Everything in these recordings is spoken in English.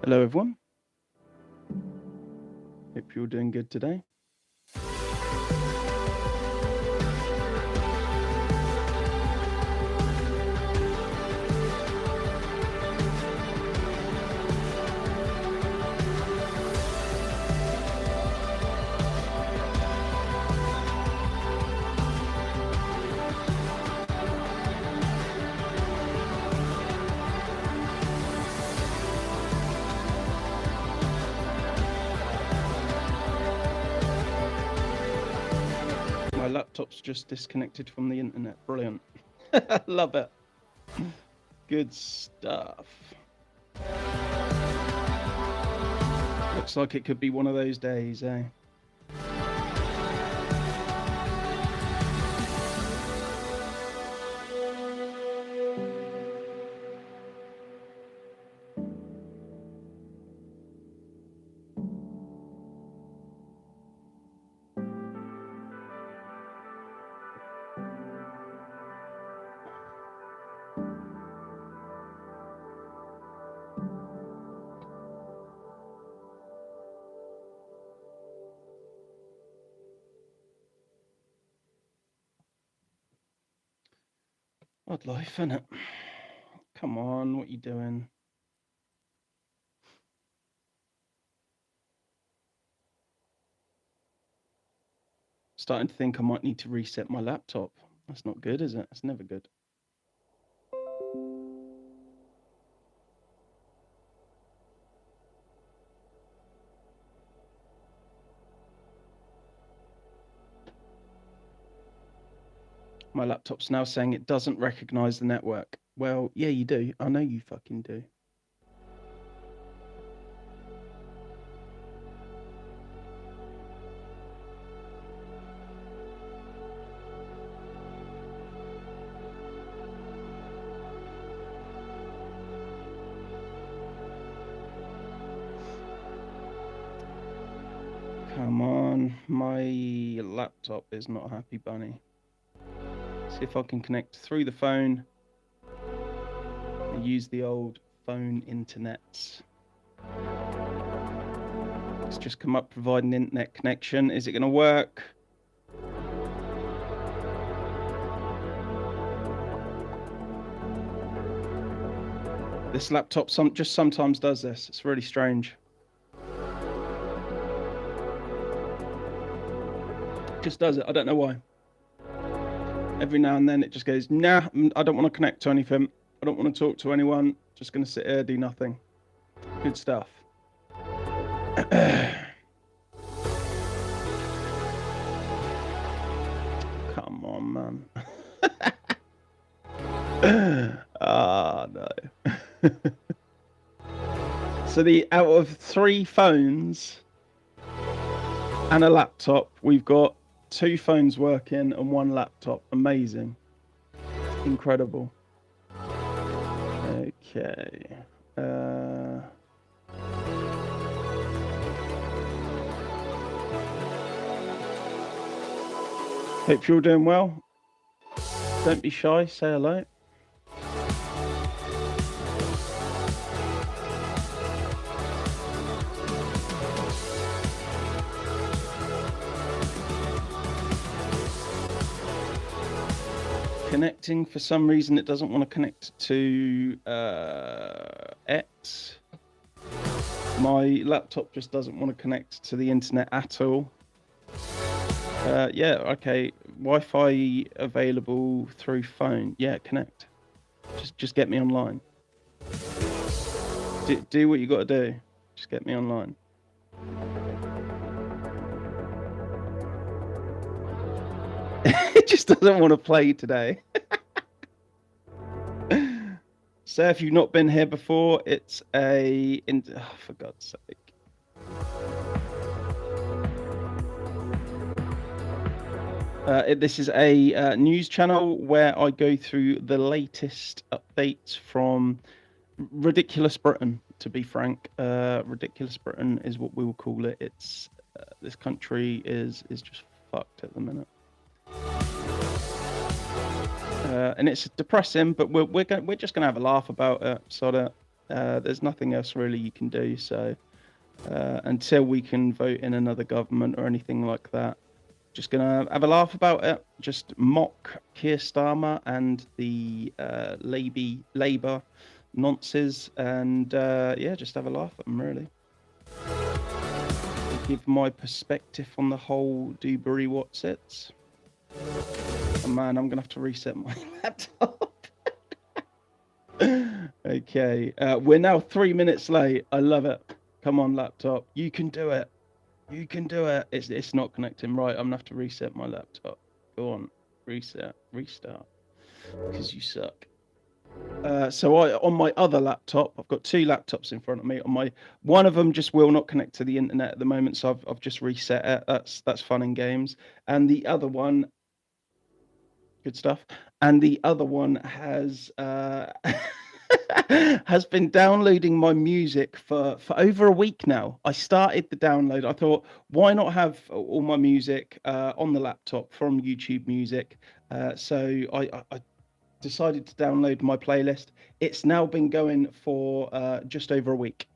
Hello, everyone. Hope you're doing good today. My laptop's just disconnected from the internet. Brilliant. Love it. Good stuff. Looks like it could be one of those days, eh? Odd life, innit? Come on, what you doing? Starting to think I might need to reset my laptop. That's not good, is it? It's never good. My laptop's now saying it doesn't recognize the network. Well, yeah, you do. I know you fucking do. Come on, my laptop is not a happy bunny. See if I can connect through the phone and use the old phone internet. It's just come up providing internet connection. Is it going to work? This laptop just sometimes does this. It's really strange. Just does it. I don't know why. Every now and then it just goes, nah, I don't want to connect to anything. I don't want to talk to anyone. Just going to sit here, do nothing. Good stuff. Come on, man. Ah, no. So out of 3 phones and a laptop, we've got 2 phones working and 1 laptop. Amazing. Incredible. Okay. Hope you're all doing well. Don't be shy. Say hello. Connecting, for some reason it doesn't want to connect to X. My laptop just doesn't want to connect to the internet at all. Yeah, okay. Wi-Fi available through phone. Yeah, connect. Just get me online. Do what you got to do. Just get me online. It just doesn't want to play today. So if you've not been here before, it's for God's sake. This is a news channel where I go through the latest updates from Ridiculous Britain, to be frank. Ridiculous Britain is what we will call it. It's this country is just fucked at the minute. And it's depressing, but we're just gonna have a laugh about it. So that There's nothing else really you can do. So until we can vote in another government or anything like that, just gonna have a laugh about it. Just mock Keir Starmer and the Labour nonsense, and yeah, just have a laugh at them. Really, give my perspective on the whole Dewberry Watsits. Oh man, I'm gonna have to reset my laptop. Okay, we're now 3 minutes late. I love it. Come on, laptop, you can do it. You can do it. It's not connecting right. I'm gonna have to reset my laptop. Go on, reset, restart, because you suck. So on my other laptop, I've got two laptops in front of me. One of them just will not connect to the internet at the moment, so I've just reset it. That's fun and games. And the other one, good stuff. And the other one has has been downloading my music for over a week now. I started the download. I thought, why not have all my music on the laptop from YouTube Music? So I decided to download my playlist. It's now been going for just over a week.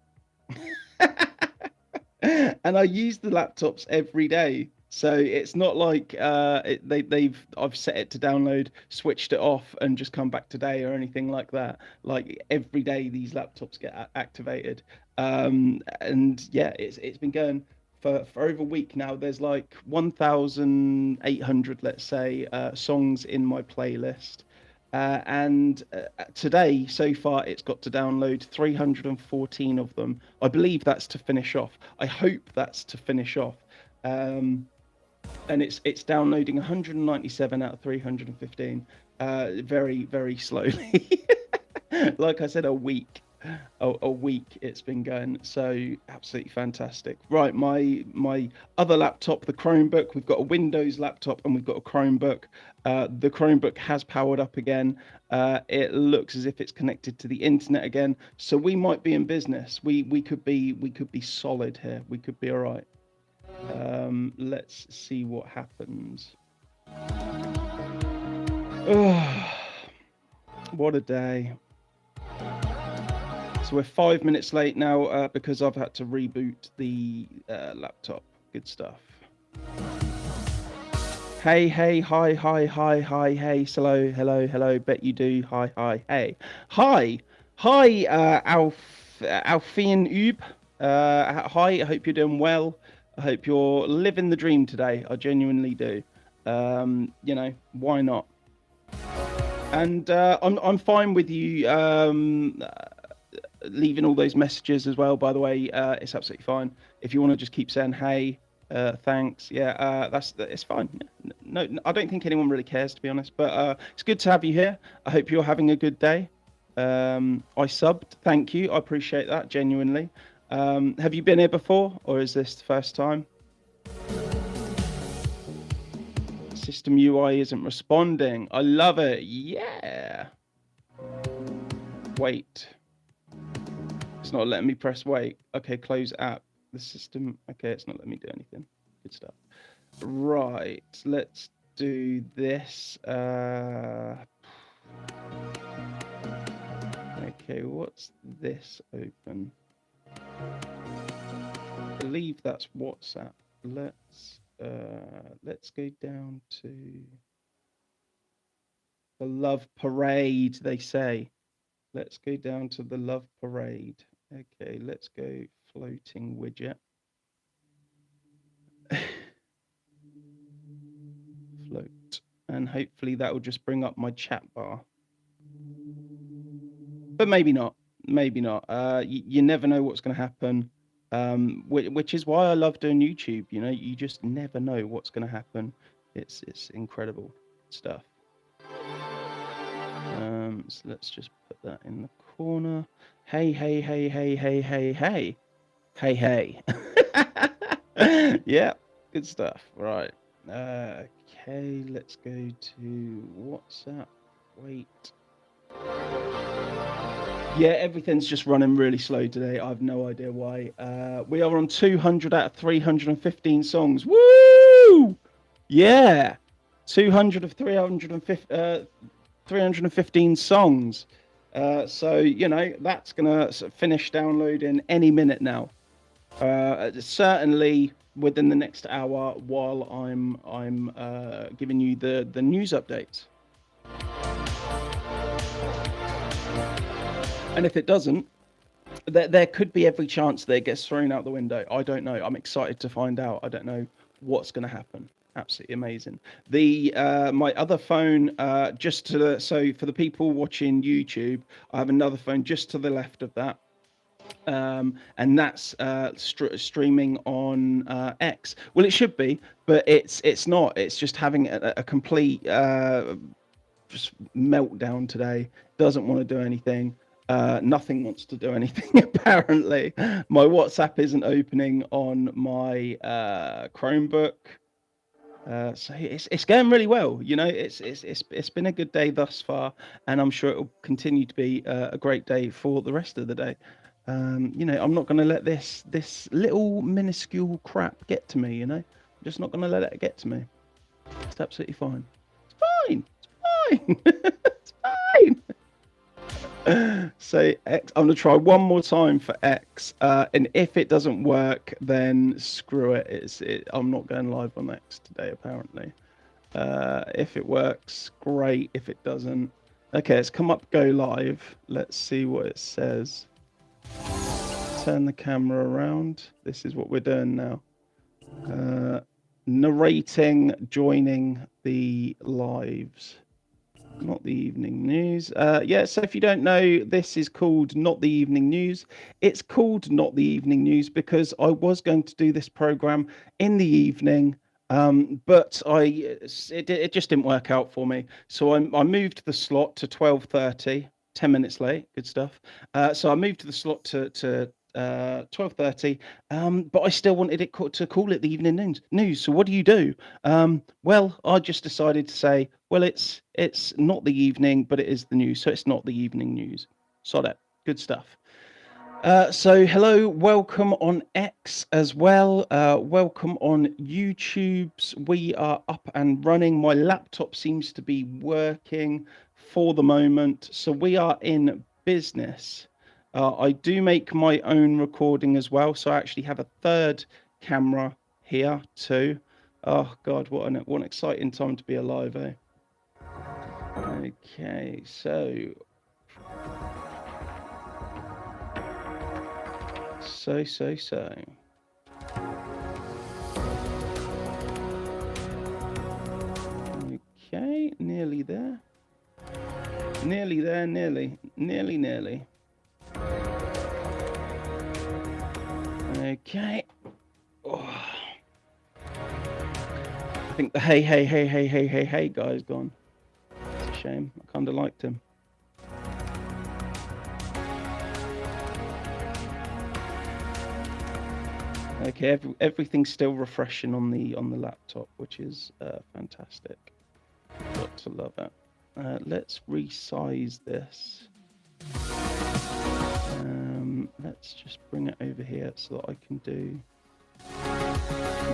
And I use the laptops every day. So it's not like I've set it to download, switched it off, and just come back today or anything like that. Like every day, these laptops get activated, and yeah, it's been going for over a week now. There's like 1,800, let's say, songs in my playlist. And today, so far, it's got to download 314 of them. I believe that's to finish off. I hope that's to finish off. And it's downloading 197 out of 315, very, very slowly. Like I said, a week it's been going, so absolutely fantastic. Right, my other laptop, the Chromebook, we've got a Windows laptop and we've got a Chromebook. The Chromebook has powered up again. It looks as if it's connected to the internet again, so we might be in business. We could be solid here. We could be all right. Let's see what happens. Oh, what a day. So we're 5 minutes late now because I've had to reboot the laptop. Good stuff. Hey, hi, hey, hello, bet you do, hi, hey. Hi, Alfian Ub. Hi, I hope you're doing well. I hope you're living the dream today. I genuinely do. You know, why not? And I'm fine with you leaving all those messages as well. By the way, it's absolutely fine. If you want to just keep saying hey, thanks, yeah, it's fine. No, I don't think anyone really cares, to be honest. But it's good to have you here. I hope you're having a good day. I subbed. Thank you. I appreciate that genuinely. Have you been here before, or is this the first time? System UI isn't responding. I love it. Yeah. Wait. It's not letting me press wait. Okay, close app. The system. Okay, it's not letting me do anything. Good stuff. Right. Let's do this. Okay, what's this open? I believe that's WhatsApp. Let's go down to the Love Parade, they say. Let's go down to the Love Parade. Okay, let's go floating widget. Float. And hopefully that will just bring up my chat bar. But maybe not. Maybe not. You never know what's going to happen. Which is why I love doing YouTube. You know, you just never know what's going to happen. It's incredible stuff. So let's just put that in the corner. Hey. Yeah, good stuff. Right. Okay, let's go to WhatsApp. Wait. Yeah, everything's just running really slow today. I have no idea why. We are on 200 out of 315 songs. Woo! Yeah, 200 of 315 songs. So that's gonna finish downloading any minute now. Certainly within the next hour, while I'm giving you the news updates. And if it doesn't, there could be every chance that it gets thrown out the window. I don't know. I'm excited to find out. I don't know what's going to happen. Absolutely amazing. The my other phone, so for the people watching YouTube, I have another phone just to the left of that. And that's streaming on X. Well, it should be, but it's not. It's just having a complete just meltdown today. Doesn't want to do anything. Nothing wants to do anything. Apparently, my WhatsApp isn't opening on my Chromebook. So it's going really well. It's been a good day thus far, and I'm sure it will continue to be a great day for the rest of the day. I'm not going to let this little minuscule crap get to me. I'm just not going to let it get to me. It's absolutely fine. It's fine. It's fine. It's fine. So X, I'm gonna try one more time for X, and if it doesn't work, then screw it. I'm not going live on X today, apparently. If it works, great. If it doesn't, okay, it's come up go live. Let's see what it says. Turn the camera around. This is what we're doing now. Narrating, joining the lives. Not the evening news. So if you don't know, this is called Not the Evening News. It's called Not the Evening News because I was going to do this program in the evening, but it just didn't work out for me. So I moved the slot to 12:30, 10 minutes late. Good stuff. So I moved the slot to 12:30, but I still wanted it to call it the evening news. So what do? Well, I just decided to say, well, it's not the evening, but it is the news, so it's not the evening news. Saw that. Good stuff. So hello, welcome on X as well. Welcome on YouTube's. We are up and running. My laptop seems to be working for the moment, so we are in business. I do make my own recording as well, so I actually have a third camera here too. Oh God, what an exciting time to be alive, eh? Okay, so okay, nearly there. Nearly. Okay. Oh. I think the hey guy's gone. It's a shame. I kind of liked him. Okay, everything's still refreshing on the laptop, which is fantastic. Got to love it. Let's resize this. Let's just bring it over here so that I can do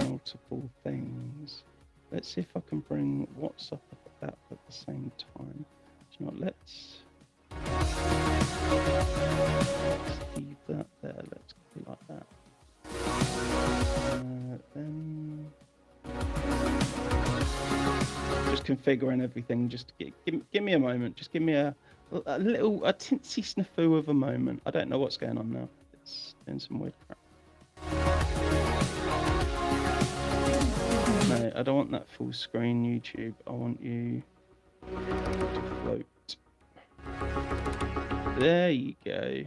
multiple things. Let's see if I can bring WhatsApp up at that at the same time. You know, let's leave that there. Let's go like that. Then just configuring everything. Just give me a moment. Just give me a tinsy snafu of a moment. I don't know what's going on now. It's doing some weird crap. No, I don't want that full screen YouTube. I want you to float. There you go.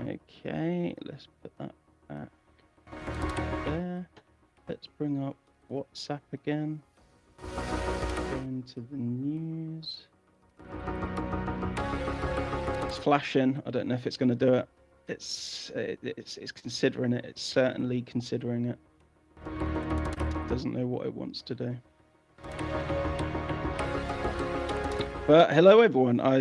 Okay, let's put that back there. Let's bring up WhatsApp again. Go into the news. It's flashing. I don't know if it's going to do it. It's considering it. It's certainly considering it. It doesn't know what it wants to do. But hello, everyone. I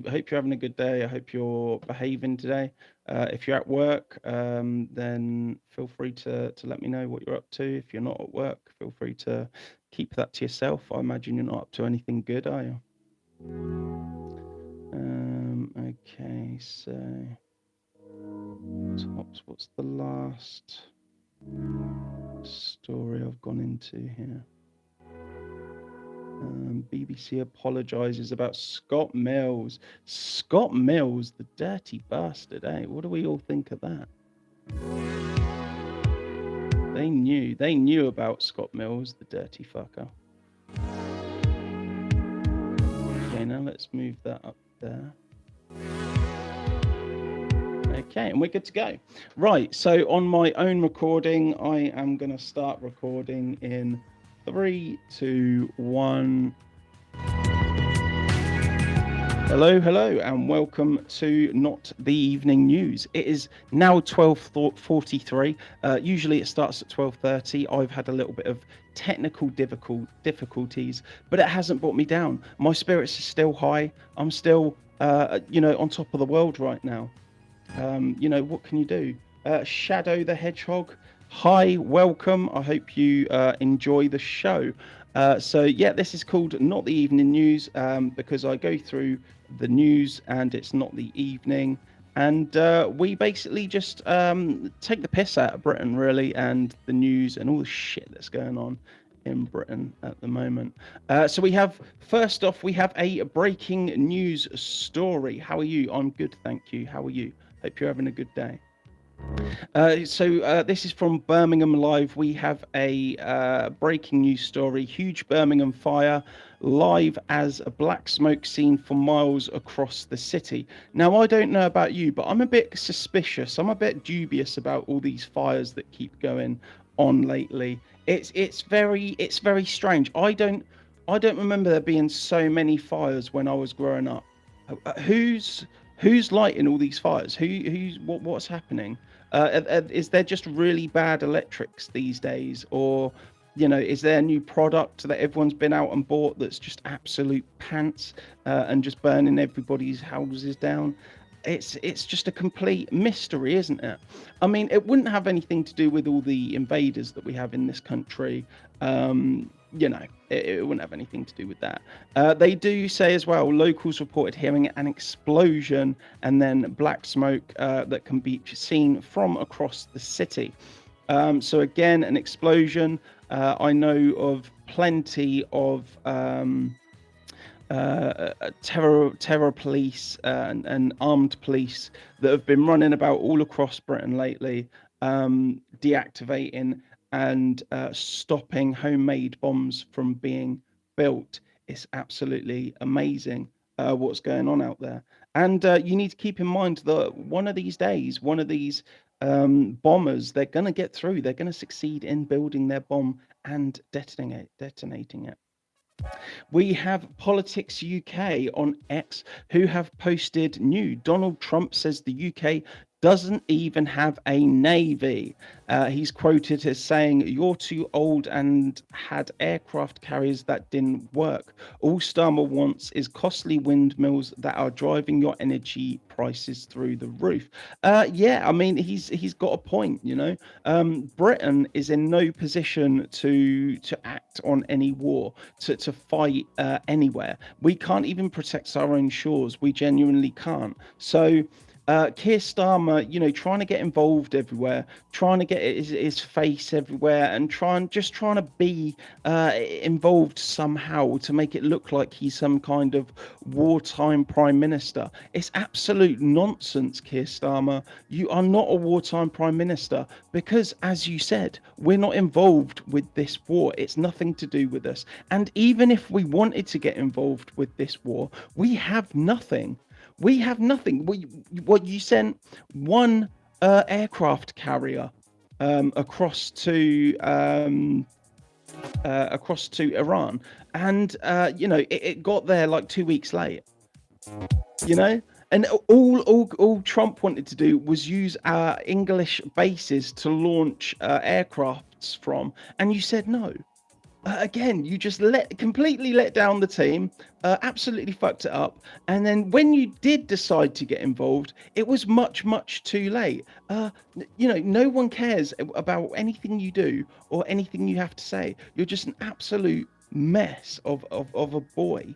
hope you're having a good day. I hope you're behaving today. If you're at work, then feel free to let me know what you're up to. If you're not at work, feel free to keep that to yourself. I imagine you're not up to anything good, are you? Okay, so tops. What's the last story I've gone into here? BBC apologises about Scott Mills. Scott Mills, the dirty bastard, eh? What do we all think of that? They knew about Scott Mills, the dirty fucker. Okay, now let's move that up there. Okay, and we're good to go. Right, so on my own recording, I am going to start recording in 3, 2, 1. Hello, and welcome to Not the Evening News. It is now 12:43. Usually it starts at 12:30. I've had a little bit of technical difficulties, but it hasn't brought me down. My spirits are still high. I'm still, on top of the world right now. What can you do? Shadow the Hedgehog, hi, welcome. I hope you enjoy the show. This is called Not the Evening News because I go through the news and it's not the evening. And we basically just take the piss out of Britain, really, and the news and all the shit that's going on in Britain at the moment. First off, we have a breaking news story. How are you? I'm good, thank you. How are you? Hope you're having a good day. This is from Birmingham Live. We have a breaking news story. Huge Birmingham fire, live as a black smoke seen for miles across the city. Now, I don't know about you, but I'm a bit suspicious. I'm a bit dubious about all these fires that keep going on lately. It's very strange. I don't remember there being so many fires when I was growing up. Who's lighting all these fires? What's happening? Is there just really bad electrics these days, or is there a new product that everyone's been out and bought that's just absolute pants and just burning everybody's houses down? It's just a complete mystery, isn't it? I mean, it wouldn't have anything to do with all the invaders that we have in this country. It wouldn't have anything to do with that. They do say as well, locals reported hearing an explosion and then black smoke that can be seen from across the city. So again, an explosion. I know of plenty of terror police and armed police that have been running about all across Britain lately, deactivating and stopping homemade bombs from being built. It's absolutely amazing what's going on out there. And you need to keep in mind that one of these days, one of these bombers, they're going to get through. They're going to succeed in building their bomb and detonating it. We have Politics UK on X, who have posted new. Donald Trump says the UK doesn't even have a navy. He's quoted as saying, "You're too old and had aircraft carriers that didn't work. All Starmer wants is costly windmills that are driving your energy prices through the roof." I mean, he's got a point. Britain is in no position to act on any war, to fight anywhere. We can't even protect our own shores. We genuinely can't. So Keir Starmer, trying to get involved everywhere, trying to get his face everywhere, and trying to be involved somehow to make it look like he's some kind of wartime prime minister. It's absolute nonsense, Keir Starmer. You are not a wartime prime minister because, as you said, we're not involved with this war. It's nothing to do with us. And even if we wanted to get involved with this war, we have nothing. We have nothing. You sent one aircraft carrier across to Iran, and it got there like 2 weeks late. And all Trump wanted to do was use our English bases to launch aircrafts from, and you said no. Again, you just completely let down the team, absolutely fucked it up. And then when you did decide to get involved, it was much too late. No one cares about anything you do or anything you have to say. You're just an absolute mess of a boy.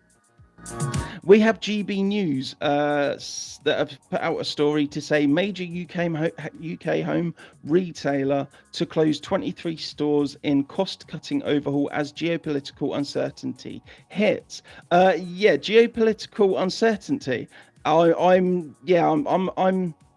We have GB News that have put out a story to say major UK home retailer to close 23 stores in cost-cutting overhaul as geopolitical uncertainty hits. Geopolitical uncertainty.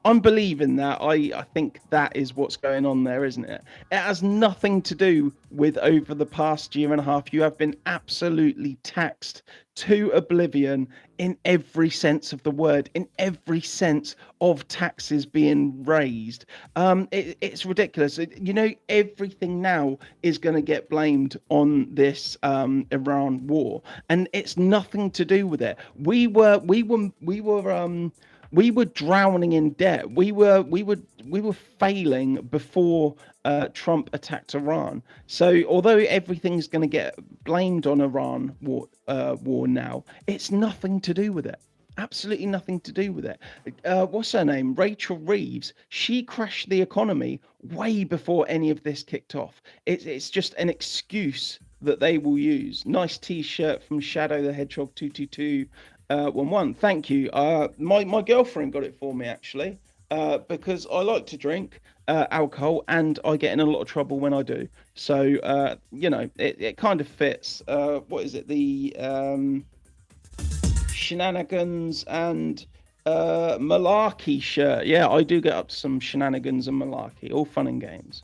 I'm believing that. I think that is what's going on there, isn't it? It has nothing to do with over the past year and a half. You have been absolutely taxed to oblivion in every sense of the word, in every sense of taxes being raised. It's ridiculous. Everything now is going to get blamed on this Iran war, and it's nothing to do with it. We were drowning in debt. We were failing before Trump attacked Iran. So although everything's going to get blamed on Iran war now, it's nothing to do with it. Absolutely nothing to do with it. What's her name? Rachel Reeves. She crashed the economy way before any of this kicked off. It's just an excuse that they will use. Nice T-shirt from Shadow the Hedgehog 222. 1-1. Thank you. My girlfriend got it for me actually, because I like to drink alcohol and I get in a lot of trouble when I do. So it kind of fits. What is it? The shenanigans and malarkey shirt. Yeah, I do get up to some shenanigans and malarkey. All fun and games.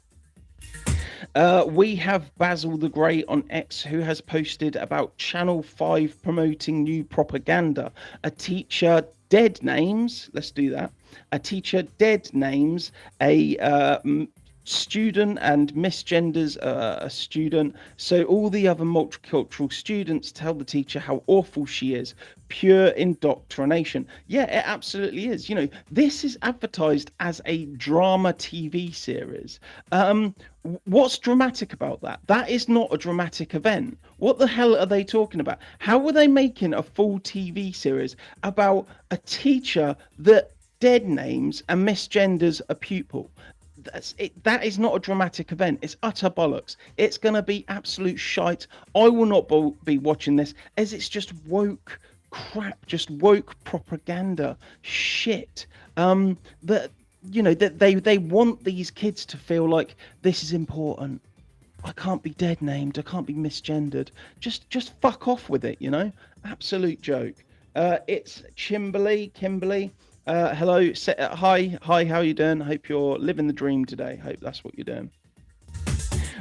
We have Basil the Grey on X, who has posted about Channel 5 promoting new propaganda. A teacher dead names, let's do that. A teacher dead names a student and misgenders a student. So all the other multicultural students tell the teacher how awful she is. Pure indoctrination. Yeah, it absolutely is. This is advertised as a drama TV series. What's dramatic about that? That is not a dramatic event. What the hell are they talking about? How are they making a full TV series about a teacher that dead names and misgenders a pupil? That is not a dramatic event. It's utter bollocks. It's going to be absolute shite. I will not be watching this, as it's just woke crap, just woke propaganda shit. That they want these kids to feel like this is important. I can't be dead named. I can't be misgendered. Just fuck off with it. Absolute joke. It's Kimberly. Hello, hi, how are you doing? I hope you're living the dream today. Hope that's what you're doing.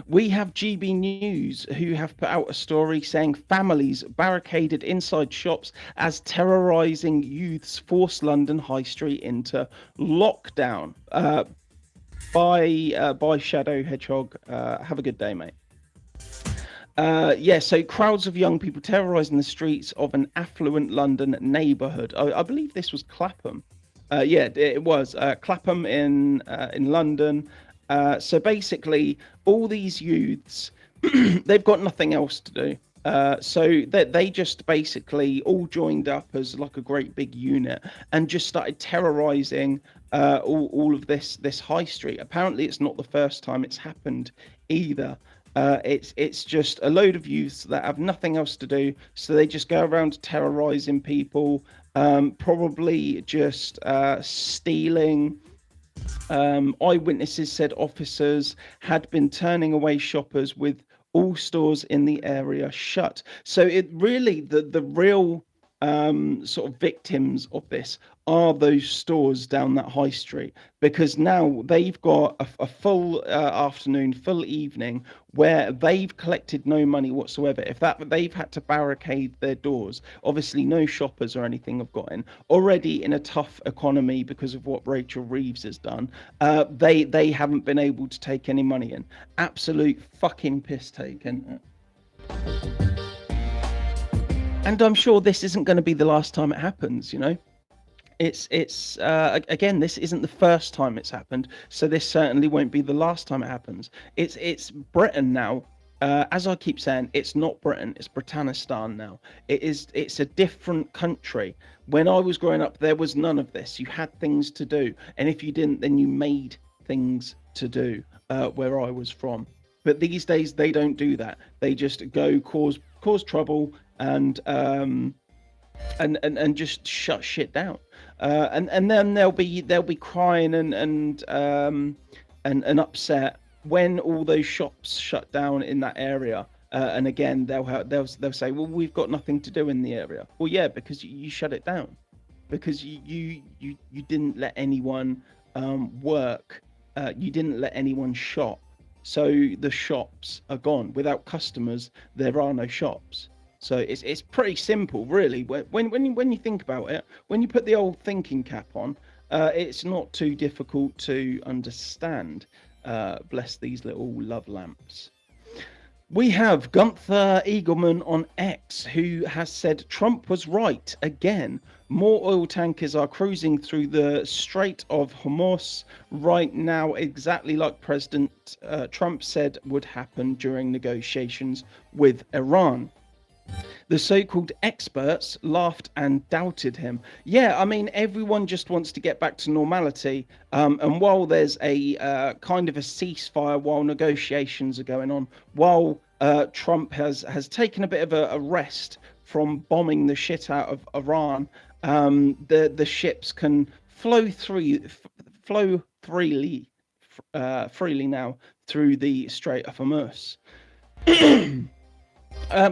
We have GB News, who have put out a story saying families barricaded inside shops as terrorising youths force London High Street into lockdown. By Shadow Hedgehog. Have a good day, mate. So crowds of young people terrorising the streets of an affluent London neighbourhood. I believe this was Clapham. It was Clapham in London. So basically, all these youths, they've got nothing else to do. So they just basically all joined up as like a great big unit and just started terrorising all of this high street. Apparently, it's not the first time it's happened either. It's just a load of youths that have nothing else to do, so they just go around terrorising people, probably just stealing. Eyewitnesses said officers had been turning away shoppers with all stores in the area shut. So it really, the real sort of victims of this are those stores down that high street, because now they've got a full afternoon, full evening where they've collected no money whatsoever. If that they've had to barricade their doors, obviously no shoppers or anything have gotten. Already in a tough economy because of what Rachel Reeves has done, they haven't been able to take any money in. Absolute fucking piss taken. And I'm sure this isn't going to be the last time it happens. It's again, this isn't the first time it's happened, so this certainly won't be the last time it happens. It's Britain now as I keep saying, it's not Britain, it's Britannistan now. It's a different country. When I was growing up, there was none of this. You had things to do, and if you didn't, then you made things to do where I was from. But these days, they don't do that. They just go cause trouble and just shut shit down. And then they'll be crying and upset when all those shops shut down in that area. And again, they'll say, well, we've got nothing to do in the area. Well, yeah, because you shut it down, because you didn't let anyone work. You didn't let anyone shop. So the shops are gone. Without customers, there are no shops. So it's pretty simple, really. When you think about it, when you put the old thinking cap on, it's not too difficult to understand. Bless these little love lamps. We have Gunther Eagleman on X, who has said Trump was right again. More oil tankers are cruising through the Strait of Hormuz right now, exactly like President Trump said would happen during negotiations with Iran. The so-called experts laughed and doubted him. Yeah, I mean, everyone just wants to get back to normality. And while there's a kind of a ceasefire, while negotiations are going on, while Trump has taken a bit of a rest from bombing the shit out of Iran, the ships can flow freely now through the Strait of Hormuz.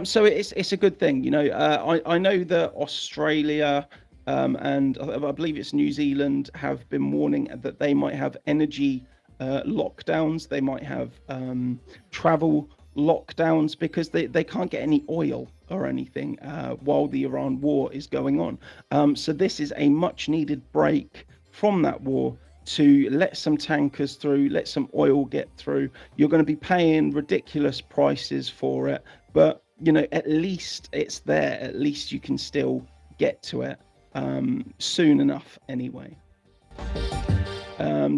So it's a good thing, you know. I know that Australia and I believe it's New Zealand have been warning that they might have energy lockdowns. They might have travel lockdowns because they can't get any oil or anything while the Iran war is going on. So this is a much needed break from that war to let some tankers through, let some oil get through. You're going to be paying ridiculous prices for it, but you know, at least it's there. At least you can still get to it soon enough anyway.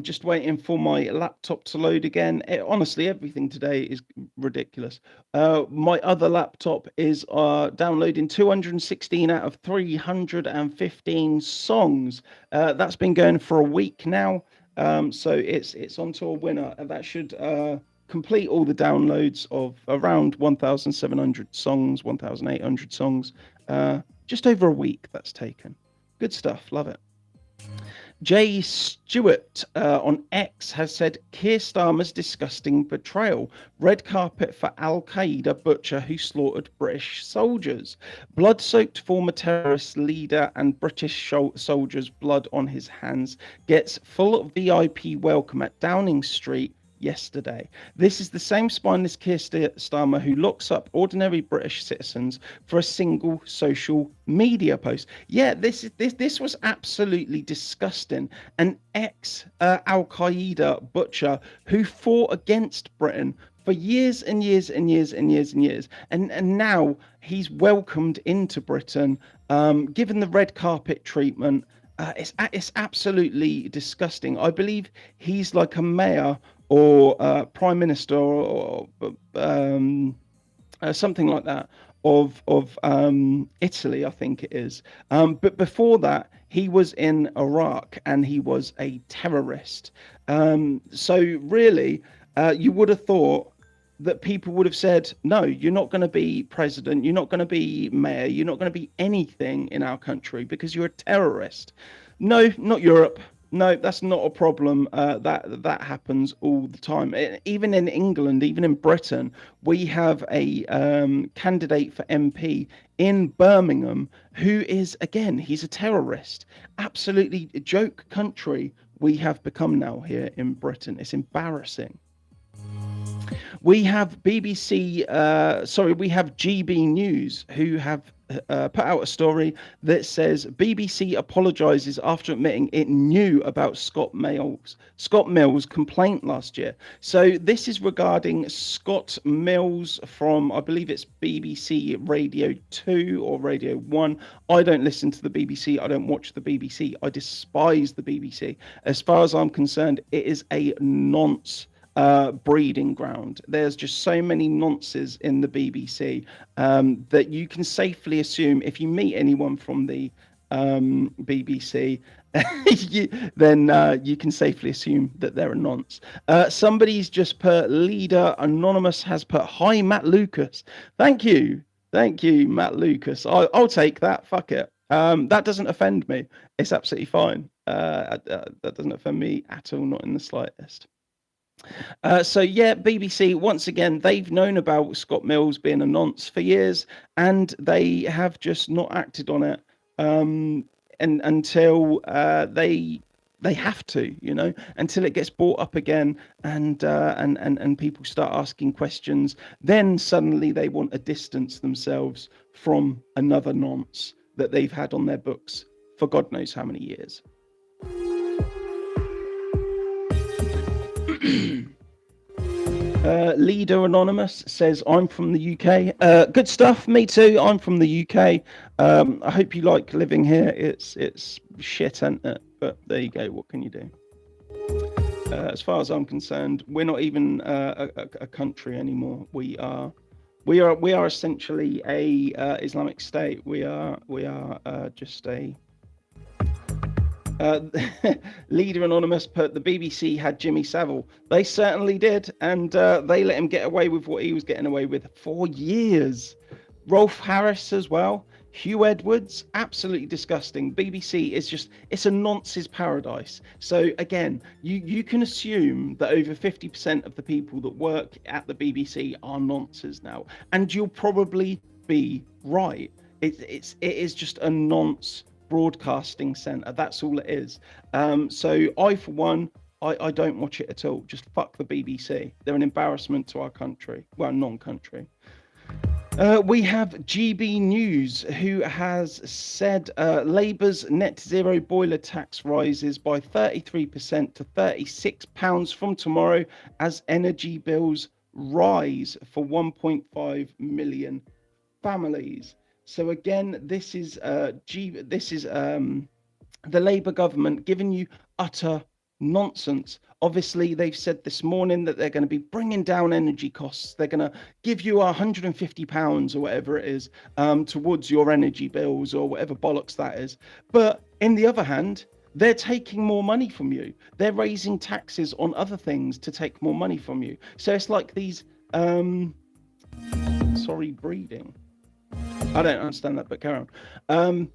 Just waiting for my laptop to load again. Honestly, everything today is ridiculous. My other laptop is downloading 216 out of 315 songs. That's been going for a week now. So it's on to a winner, and that should complete all the downloads of around 1,700 songs, 1,800 songs. Just over a week that's taken. Good stuff. Love it. Jay Stewart on X has said Keir Starmer's disgusting betrayal. Red carpet for Al Qaeda butcher who slaughtered British soldiers. Blood-soaked former terrorist leader and British soldiers' blood on his hands gets full VIP welcome at Downing Street yesterday. This is the same spineless Keir Starmer who locks up ordinary British citizens for a single social media post. Yeah, this was absolutely disgusting. An ex-Al Qaeda butcher who fought against Britain for years and years and years and years and years, and now he's welcomed into Britain, given the red carpet treatment. It's absolutely disgusting. I believe he's like a mayor or prime minister or something like that of Italy, I think it is. But before that, he was in Iraq and he was a terrorist. So really, you would have thought that people would have said, no, you're not going to be president, you're not going to be mayor, you're not going to be anything in our country because you're a terrorist. No, not Europe. No, that's not a problem. That happens all the time. Even in England, even in Britain, we have a candidate for MP in Birmingham who is, again, he's a terrorist. Absolutely a joke country we have become now here in Britain. It's embarrassing. We have BBC, we have GB News, who have put out a story that says BBC apologises after admitting it knew about Scott Mills' complaint last year. So this is regarding Scott Mills from, I believe it's BBC Radio 2 or Radio 1. I don't listen to the BBC. I don't watch the BBC. I despise the BBC. As far as I'm concerned, it is a nonce. breeding ground. There's just so many nonces in the BBC that you can safely assume if you meet anyone from the BBC, then you can safely assume that they're a nonce. Somebody's just put Leader Anonymous has put, hi, Matt Lucas. Thank you, Matt Lucas. I'll take that. Fuck it. That doesn't offend me. It's absolutely fine. That doesn't offend me at all, not in the slightest. So yeah, BBC, once again, they've known about Scott Mills being a nonce for years, and they have just not acted on it and until they have to, until it gets brought up again and people start asking questions. Then suddenly they want to distance themselves from another nonce that they've had on their books for God knows how many years. Leader Anonymous says, I'm from the UK. Good stuff. Me too. I'm from the UK. I hope you like living here. It's shit, isn't it? But there you go. What can you do? As far as I'm concerned, we're not even a country anymore. We are essentially a Islamic State. We are just a. Leader Anonymous put, the BBC had Jimmy Savile. They certainly did, and they let him get away with what he was getting away with for years. Rolf Harris as well. Hugh Edwards, absolutely disgusting. BBC is just, it's a nonce's paradise. So again, you can assume that over 50% of the people that work at the BBC are nonces now, and you'll probably be right. It is just a nonce broadcasting center. That's all it is. So I, for one, I don't watch it at all. Just fuck the BBC. They're an embarrassment to our country. Well, non-country. We have GB News, who has said Labour's net zero boiler tax rises by 33% to £36 from tomorrow as energy bills rise for 1.5 million families. So again, this is the Labour government giving you utter nonsense. Obviously, they've said this morning that they're going to be bringing down energy costs. They're going to give you £150 or whatever it is towards your energy bills or whatever bollocks that is. But in the other hand, they're taking more money from you. They're raising taxes on other things to take more money from you. So it's like these, breeding. I don't understand that, but carry on.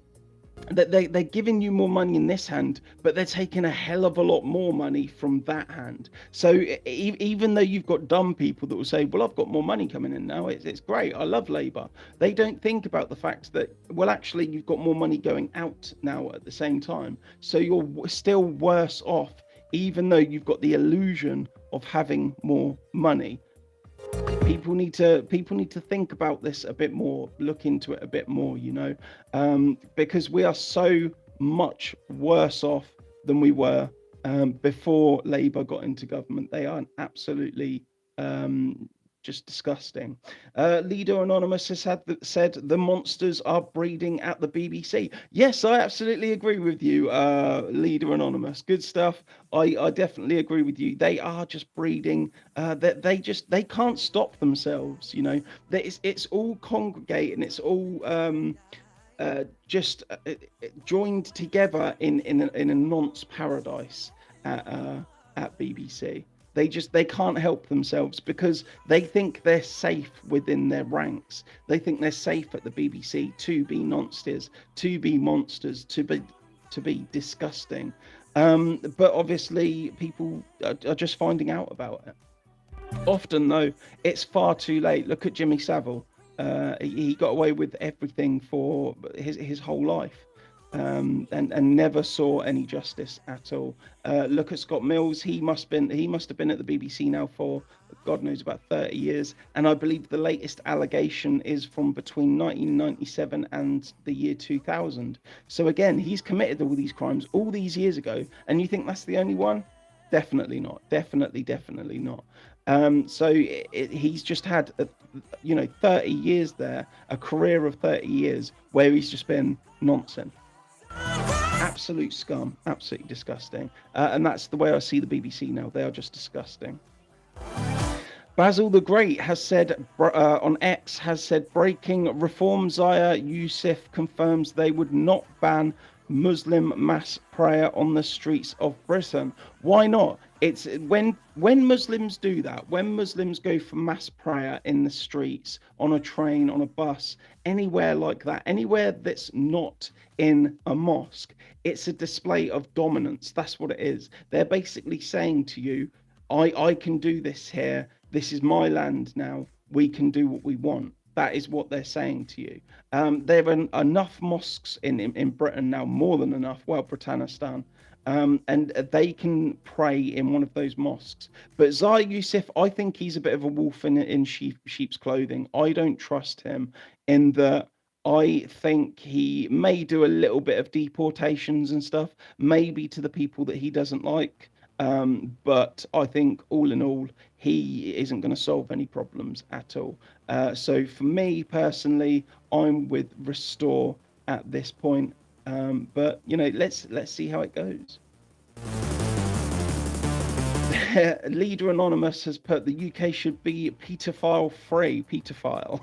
They're giving you more money in this hand, but they're taking a hell of a lot more money from that hand. So even though you've got dumb people that will say, well, I've got more money coming in now, it's great, I love Labour, they don't think about the fact that, well, actually, you've got more money going out now at the same time. So you're still worse off, even though you've got the illusion of having more money. People need to think about this a bit more, look into it a bit more, because we are so much worse off than we were before Labour got into government. They are absolutely just disgusting. Leader Anonymous has said the monsters are breeding at the BBC. Yes, I absolutely agree with you, Leader Anonymous. Good stuff. I definitely agree with you. They are just breeding. They can't stop themselves. It's all congregating. It's all just joined together in a nonce paradise at BBC. They can't help themselves because they think they're safe within their ranks. They think they're safe at the BBC to be nonsters, to be monsters, to be disgusting. But obviously people are just finding out about it. Often though, it's far too late. Look at Jimmy Savile. He got away with everything for his whole life. And never saw any justice at all. Look at Scott Mills. He must have been at the BBC now for God knows about 30 years. And I believe the latest allegation is from between 1997 and the year 2000. So again, he's committed all these crimes all these years ago. And you think that's the only one? Definitely not. Definitely not. So he's just had 30 years there, a career of 30 years where he's just been nonsense. Absolute scum, absolutely disgusting. And that's the way I see the BBC now. They are just disgusting. Basil the Great has said on X has said breaking reform. Zaya Youssef confirms they would not ban Muslim mass prayer on the streets of Britain. Why not? It's when Muslims do that, when Muslims go for mass prayer in the streets, on a train, on a bus, anywhere like that, anywhere that's not in a mosque, it's a display of dominance. That's what it is. They're basically saying to you, I can do this here. This is my land now. We can do what we want. That is what they're saying to you. There are enough mosques in Britain now, more than enough. Well, Britannistan, and they can pray in one of those mosques. But Zaya Youssef, I think he's a bit of a wolf in sheep's clothing. I don't trust him in that. I think he may do a little bit of deportations and stuff, maybe to the people that he doesn't like. But I think all in all, he isn't going to solve any problems at all. So for me personally, I'm with Restore at this point. But you know, let's see how it goes. Leader Anonymous has put the UK should be pedophile free. Pedophile.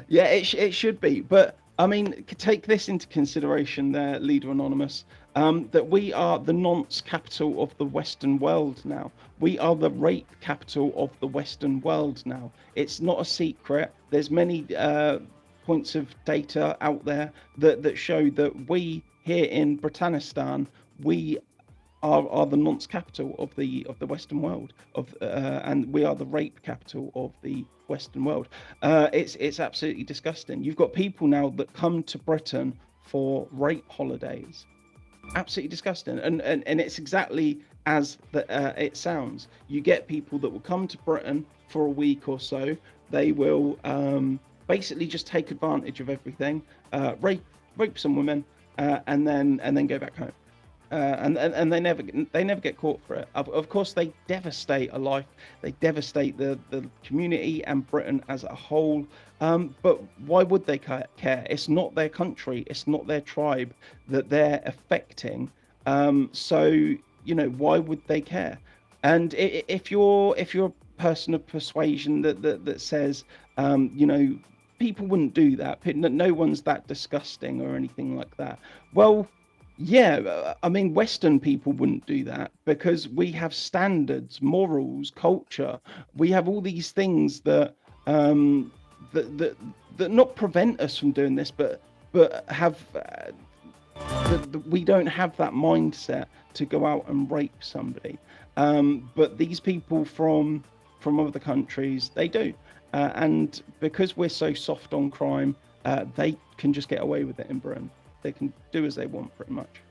Yeah, it should be. But I mean, take this into consideration there, Leader Anonymous, that we are the nonce capital of the Western world now. We are the rape capital of the Western world now. It's not a secret. There's many points of data out there that show that we here in Britannistan, we are the nonce capital of the Western world, and we are the rape capital of the Western world. It's absolutely disgusting. You've got people now that come to Britain for rape holidays. Absolutely disgusting, and it's exactly as it sounds. You get people that will come to Britain for a week or so. They will basically just take advantage of everything, rape some women, and then go back home. And they never get caught for it. Of course, they devastate a life. They devastate the community and Britain as a whole. But why would they care? It's not their country. It's not their tribe that they're affecting. So you know, why would they care? And if you're a person of persuasion that says, you know, people wouldn't do that. No one's that disgusting or anything like that. Well, yeah, I mean, Western people wouldn't do that because we have standards, morals, culture. We have all these things that that not prevent us from doing this, but have we don't have that mindset to go out and rape somebody. But these people from other countries, they do, and because we're so soft on crime, they can just get away with it in Britain. They can do as they want, pretty much.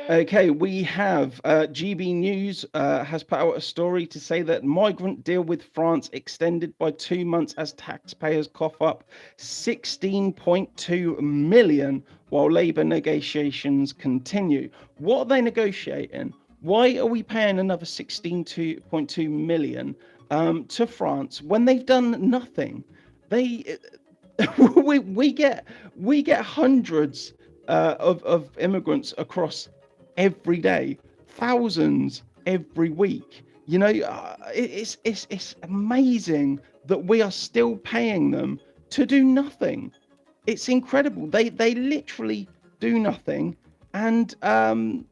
Okay, we have GB News has put out a story to say that migrant deal with France extended by 2 months as taxpayers cough up 16.2 million while Labour negotiations continue. What are they negotiating? Why are we paying another 16.2 million to France when they've done nothing? we get hundreds of immigrants across every day, thousands every week. You know, it's amazing that we are still paying them to do nothing. It's incredible. They literally do nothing, and and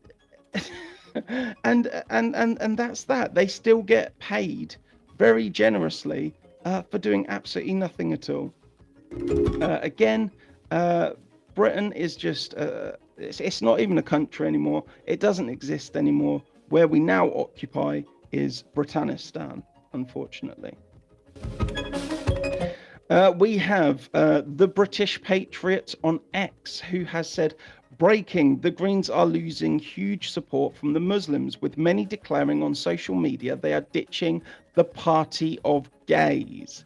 that's that. They still get paid very generously for doing absolutely nothing at all. Again, Britain is just it's not even a country anymore. It doesn't exist anymore. Where we now occupy is Britannistan, unfortunately. We have the British Patriot on X, who has said, breaking, the Greens are losing huge support from the Muslims, with many declaring on social media they are ditching the party of gays.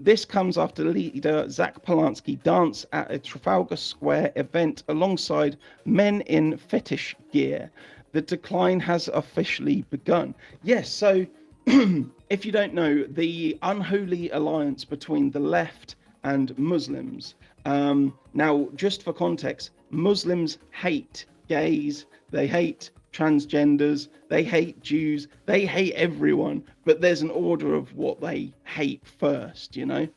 This comes after leader Zach Polanski danced at a Trafalgar Square event alongside men in fetish gear. The decline has officially begun. Yes, so if you don't know, the unholy alliance between the left and Muslims. Now, just for context, Muslims hate gays, they hate transgenders, they hate Jews, they hate everyone, but there's an order of what they hate first, you know.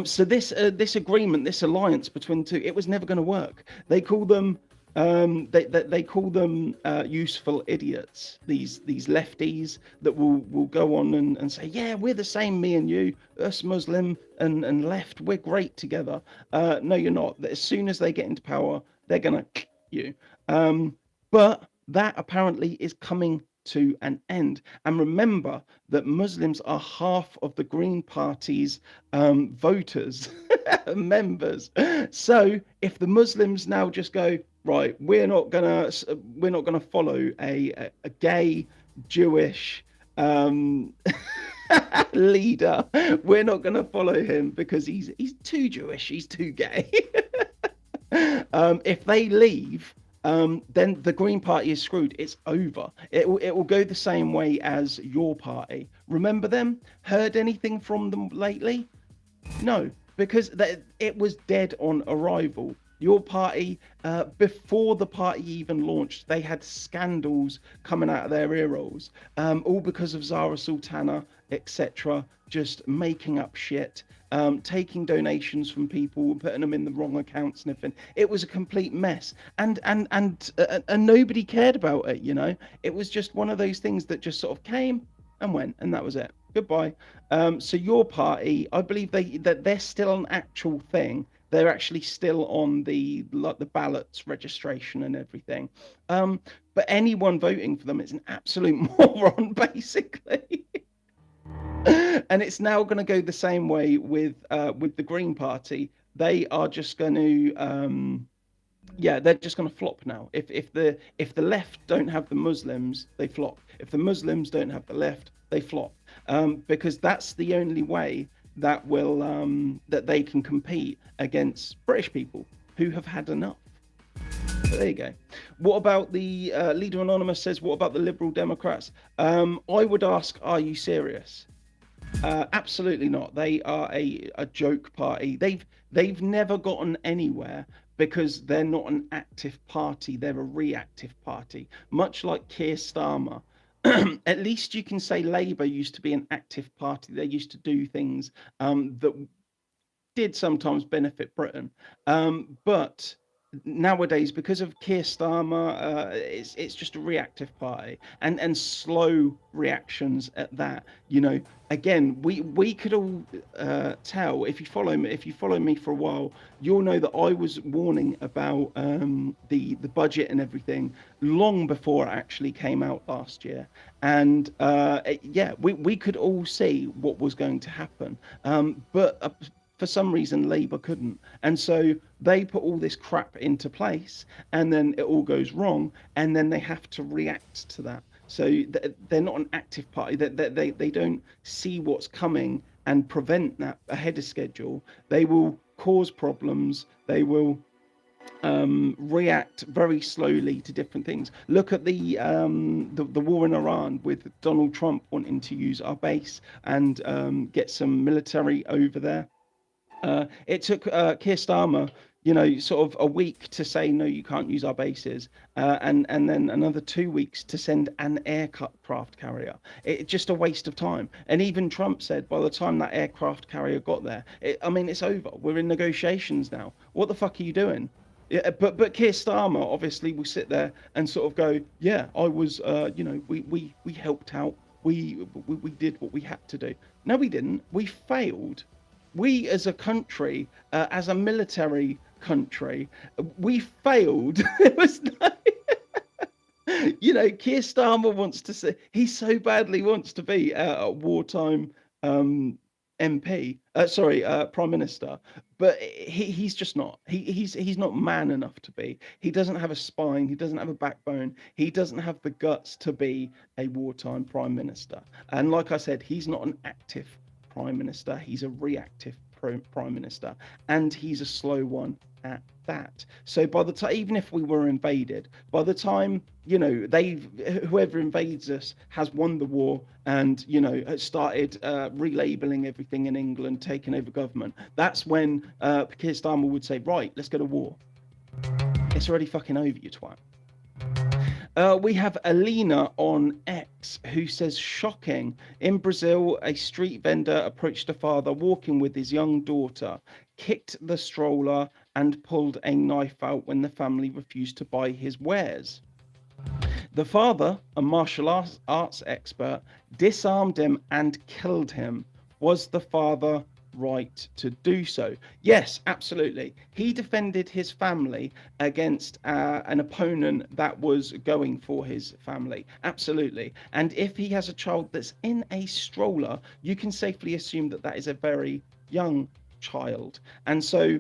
So this agreement, this alliance between two, it was never going to work. They call them they call them useful idiots. These lefties that will go on and say, yeah, we're the same, me and you, us Muslim and left, we're great together. No, you're not. As soon as they get into power, they're gonna you. But that apparently is coming to an end. And remember that Muslims are half of the Green Party's voters, members. So if the Muslims now just go, right, we're not gonna follow a gay Jewish leader. We're not gonna follow him because he's too Jewish, he's too gay. If they leave, then the Green Party is screwed. It's over. It will go the same way as your party. Remember them? Heard anything from them lately? No, because it was dead on arrival. Your party, before the party even launched, they had scandals coming out of their ear rolls, all because of Zara Sultana, etc., just making up shit, taking donations from people, putting them in the wrong accounts and everything. It was a complete mess, and nobody cared about it. You know, it was just one of those things that just sort of came and went, and that was it. Goodbye. So your party, I believe they're still an actual thing. They're actually still on the ballots registration and everything. But anyone voting for them is an absolute moron, basically. And it's now going to go the same way with the Green Party. They are just going to they're just going to flop now. If the left don't have the Muslims, they flop. If the Muslims don't have the left, they flop. Because that's the only way that will that they can compete against British people who have had enough. So there you go. What about the Leader Anonymous says, what about the Liberal Democrats? I would ask, are you serious? Absolutely not. They are a joke party. They've never gotten anywhere because they're not an active party. They're a reactive party, much like Keir Starmer. At least you can say Labour used to be an active party. They used to do things that did sometimes benefit Britain. But nowadays, because of Keir Starmer, it's just a reactive party and slow reactions at that. You know, again, we could all tell if you follow me for a while, you'll know that I was warning about the budget and everything long before it actually came out last year, and we could all see what was going to happen, but for some reason Labour couldn't, and so they put all this crap into place, and then it all goes wrong, and then they have to react to that. So they're not an active party. They don't see what's coming and prevent that ahead of schedule. They will cause problems. They will react very slowly to different things. Look at the war in Iran with Donald Trump wanting to use our base and get some military over there. It took Keir Starmer, you know, sort of a week to say, no, you can't use our bases, and then another 2 weeks to send an aircraft carrier. It's just a waste of time. And even Trump said by the time that aircraft carrier got there, it's over. We're in negotiations now. What the fuck are you doing? Yeah, but Keir Starmer obviously will sit there and sort of go, yeah, I was, we helped out. We did what we had to do. No, we didn't. We failed. We as a country, as a military country, we failed. It was you know, Keir Starmer wants to say, he so badly wants to be a wartime MP, Prime Minister, but he's just not. He's not man enough to be. He doesn't have a spine. He doesn't have a backbone. He doesn't have the guts to be a wartime Prime Minister. And like I said, he's not an active Prime Minister. He's a reactive Prime Minister, and he's a slow one at that. So by the time, even if we were invaded, by the time, you know, whoever invades us has won the war and, you know, started relabeling everything in England, taking over government, that's when Keir Starmer would say, right, let's go to war. It's already fucking over, you twat. We have Alina on X who says, shocking. In Brazil, a street vendor approached a father walking with his young daughter, kicked the stroller, and pulled a knife out when the family refused to buy his wares. The father, a martial arts expert, disarmed him and killed him. Was the father right to do so? Yes, absolutely. He defended his family against an opponent that was going for his family. Absolutely. And if he has a child that's in a stroller, you can safely assume that that is a very young child. And so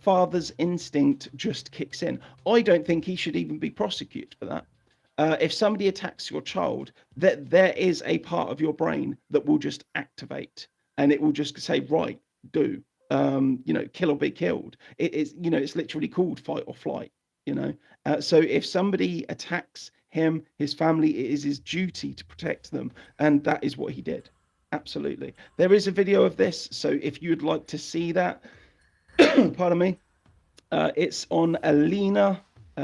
father's instinct just kicks in. I don't think he should even be prosecuted for that. If somebody attacks your child, that there is a part of your brain that will just activate, and it will just say, right, do, kill or be killed. It is, it's literally called fight or flight. So if somebody attacks him, his family, it is his duty to protect them, and that is what he did. Absolutely. There is a video of this, so if you'd like to see that, pardon me, it's on Alina,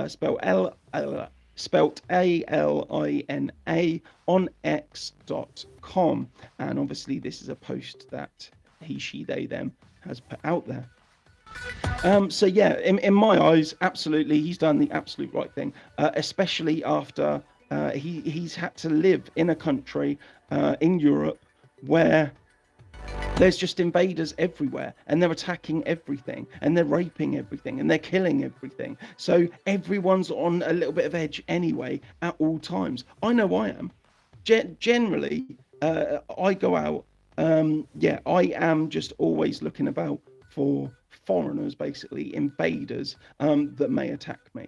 spelled Alina on x.com. And obviously this is a post that he, she, they, them has put out there. So yeah, in my eyes, absolutely, he's done the absolute right thing, especially after he's had to live in a country in Europe where there's just invaders everywhere, and they're attacking everything, and they're raping everything, and they're killing everything. So everyone's on a little bit of edge anyway at all times. I know I am. Generally, I go out. I am just always looking about for foreigners, basically invaders, that may attack me,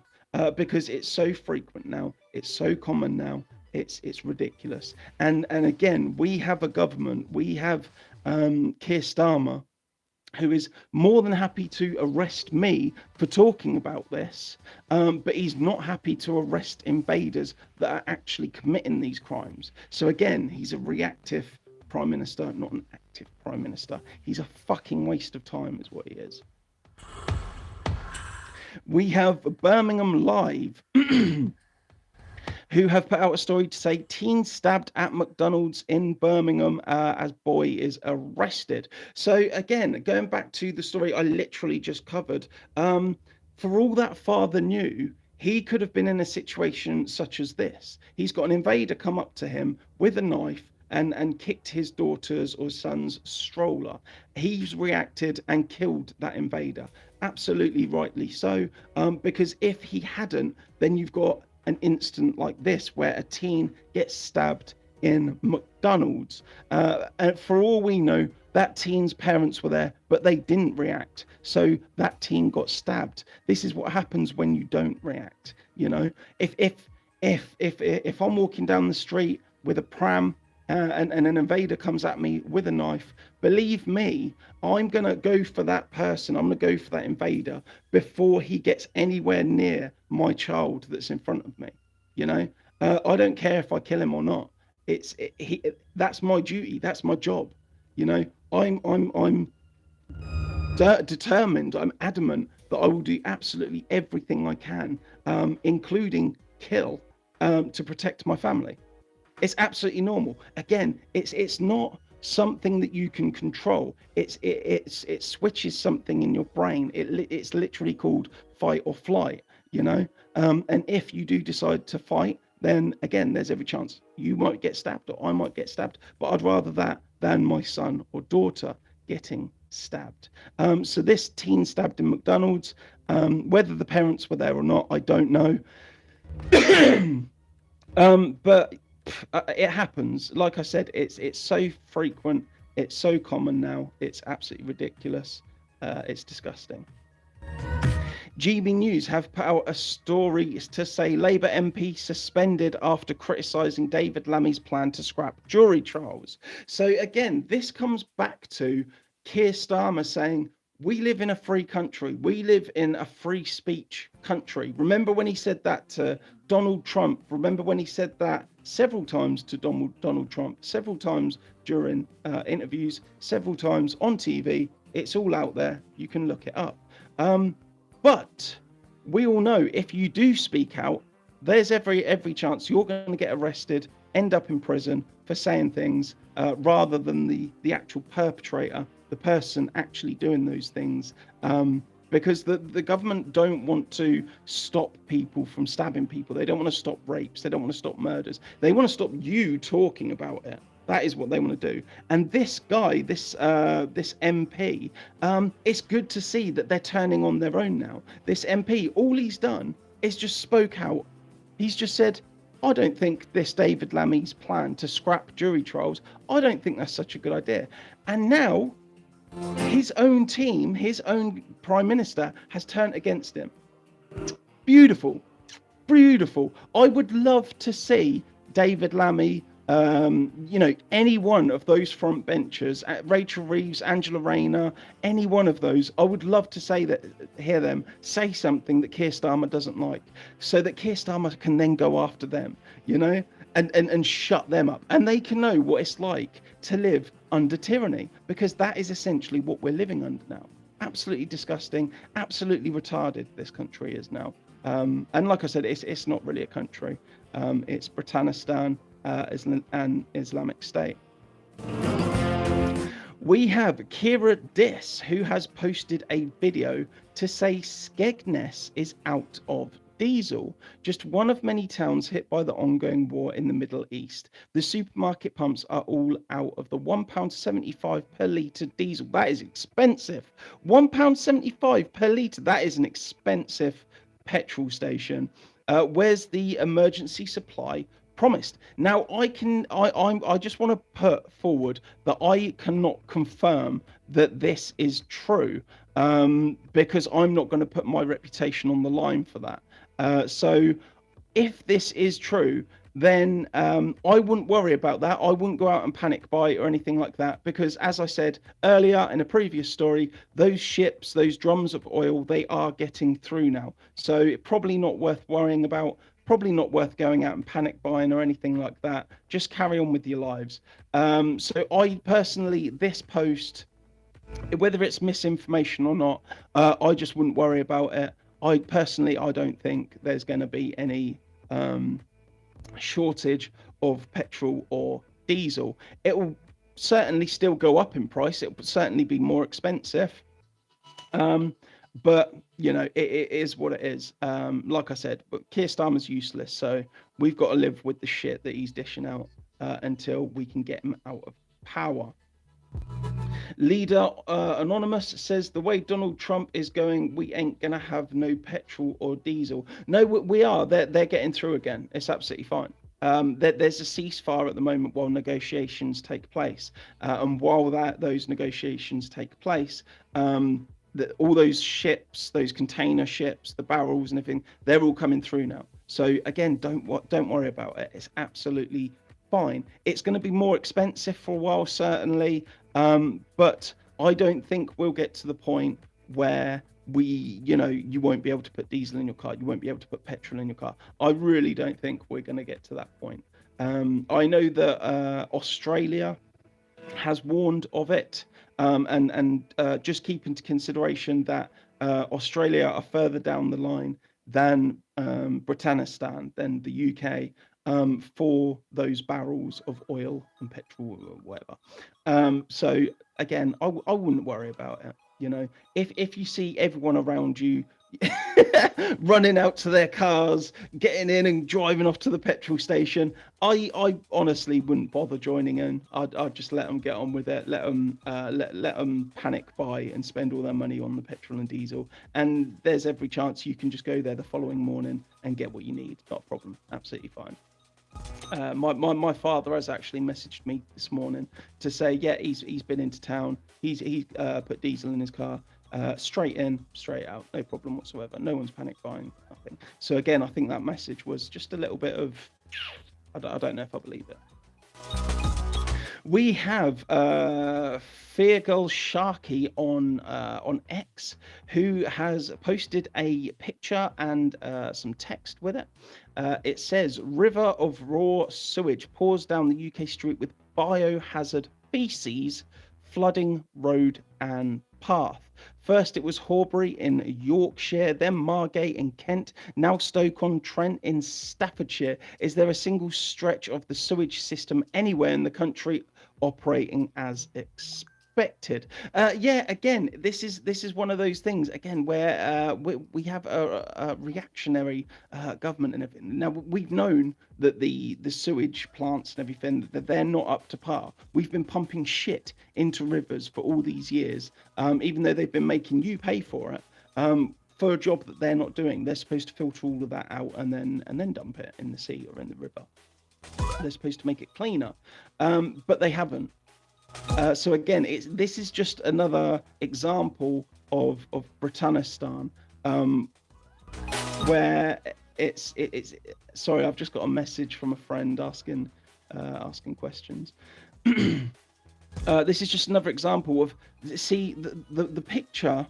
because it's so frequent now. It's so common now. It's ridiculous. And again, we have a government. We have Keir Starmer, who is more than happy to arrest me for talking about this, but he's not happy to arrest invaders that are actually committing these crimes. So again, he's a reactive prime minister, not an active prime minister. He's a fucking waste of time is what he is. We have Birmingham Live, who have put out a story to say teen stabbed at McDonald's in Birmingham as boy is arrested. So again, going back to the story I literally just covered, for all that father knew, he could have been in a situation such as this. He's got an invader come up to him with a knife and kicked his daughter's or son's stroller. He's reacted and killed that invader. Absolutely rightly so, because if he hadn't, then you've got an incident like this where a teen gets stabbed in McDonald's. And for all we know, that teen's parents were there, but they didn't react. So that teen got stabbed. This is what happens when you don't react. If I'm walking down the street with a pram and an invader comes at me with a knife, believe me, I'm going to go for that person. I'm going to go for that invader before he gets anywhere near my child that's in front of me. I don't care if I kill him or not. That's my duty. That's my job. I'm determined. I'm adamant that I will do absolutely everything I can, including kill, to protect my family. It's absolutely normal. Again, it's not something that you can control. It switches something in your brain. It's literally called fight or flight. And if you do decide to fight, then again, there's every chance you might get stabbed or I might get stabbed. But I'd rather that than my son or daughter getting stabbed. So this teen stabbed in McDonald's, whether the parents were there or not, I don't know. But it happens. Like I said, it's so frequent, it's so common now, it's absolutely ridiculous. It's disgusting. GB News have put out a story to say Labour MP suspended after criticising David Lammy's plan to scrap jury trials. So again, this comes back to Keir Starmer saying, we live in a free country. We live in a free speech country. Remember when he said that to Donald Trump? Remember when he said that several times to Donald Trump, several times during interviews, several times on TV. It's all out there. You can look it up. But we all know if you do speak out, there's every chance you're going to get arrested, end up in prison for saying things rather than the actual perpetrator, the person actually doing those things. Because the government don't want to stop people from stabbing people. They don't want to stop rapes. They don't want to stop murders. They want to stop you talking about it. That is what they want to do. And this guy, this MP, it's good to see that they're turning on their own now. This MP, all he's done is just spoke out. He's just said, I don't think this David Lammy's plan to scrap jury trials, I don't think that's such a good idea. And now his own team, his own prime minister has turned against him. Beautiful. Beautiful. I would love to see David Lammy, any one of those front benchers, Rachel Reeves, Angela Rayner, any one of those. I would love to hear them say something that Keir Starmer doesn't like, so that Keir Starmer can then go after them, and shut them up, and they can know what it's like to live under tyranny, because that is essentially what we're living under now. Absolutely disgusting, absolutely retarded this country is now. And like I said, it's not really a country. It's Britannistan and Islamic State. We have Kira Diss, who has posted a video to say Skegness is out of diesel, just one of many towns hit by the ongoing war in the Middle East. The supermarket pumps are all out of the £1.75 per litre diesel. That is expensive. £1.75 per litre. That is an expensive petrol station. Where's the emergency supply promised? Now, I just want to put forward that I cannot confirm that this is true, because I'm not going to put my reputation on the line for that. So if this is true, then I wouldn't worry about that. I wouldn't go out and panic buy or anything like that, because as I said earlier in a previous story, those ships, those drums of oil, they are getting through now. So it's probably not worth worrying about, probably not worth going out and panic buying or anything like that. Just carry on with your lives. So I personally, this post, whether it's misinformation or not, I just wouldn't worry about it. I don't think there's going to be any shortage of petrol or diesel. It will certainly still go up in price. It will certainly be more expensive. But, it is what it is. Like I said, but Keir Starmer's useless. So we've got to live with the shit that he's dishing out until we can get him out of power. Leader Anonymous says, the way Donald Trump is going, we ain't gonna have no petrol or diesel. No, we are. They're getting through again. It's absolutely fine. There's a ceasefire at the moment while negotiations take place, and while those negotiations take place, all those ships, those container ships, the barrels and everything, they're all coming through now. So again, don't worry about it. It's absolutely fine. It's going to be more expensive for a while, certainly, but I don't think we'll get to the point where you won't be able to put diesel in your car, you won't be able to put petrol in your car. I really don't think we're going to get to that point. I know that Australia has warned of it, and just keep into consideration that Australia are further down the line than Britannistan, than the UK, for those barrels of oil and petrol or whatever. So again, I wouldn't worry about it. If you see everyone around you running out to their cars, getting in and driving off to the petrol station, I honestly wouldn't bother joining in. I'd just let them get on with it. Let them panic buy and spend all their money on the petrol and diesel. And there's every chance you can just go there the following morning and get what you need. Not a problem. Absolutely fine. My father has actually messaged me this morning to say, yeah, he's been into town. He's put diesel in his car. Straight in, straight out, no problem whatsoever. No one's panic buying, nothing. So again, I think that message was just a little bit of, I don't know if I believe it. We have Feargirl Sharky on X, who has posted a picture and some text with it. It says, river of raw sewage pours down the UK street with biohazard feces, flooding road and path. First, it was Horbury in Yorkshire, then Margate in Kent, now Stoke-on-Trent in Staffordshire. Is there a single stretch of the sewage system anywhere in the country operating as expected? Yeah, again, this is one of those things again where we have a reactionary government and everything. Now we've known that the sewage plants and everything, that they're not up to par. We've been pumping shit into rivers for all these years, even though they've been making you pay for it. For a job that they're not doing. They're supposed to filter all of that out and then dump it in the sea or in the river. They're supposed to make it cleaner, but they haven't. So again, this is just another example of Britannistan, where it's sorry, I've just got a message from a friend asking questions. This is just another example of, see, the picture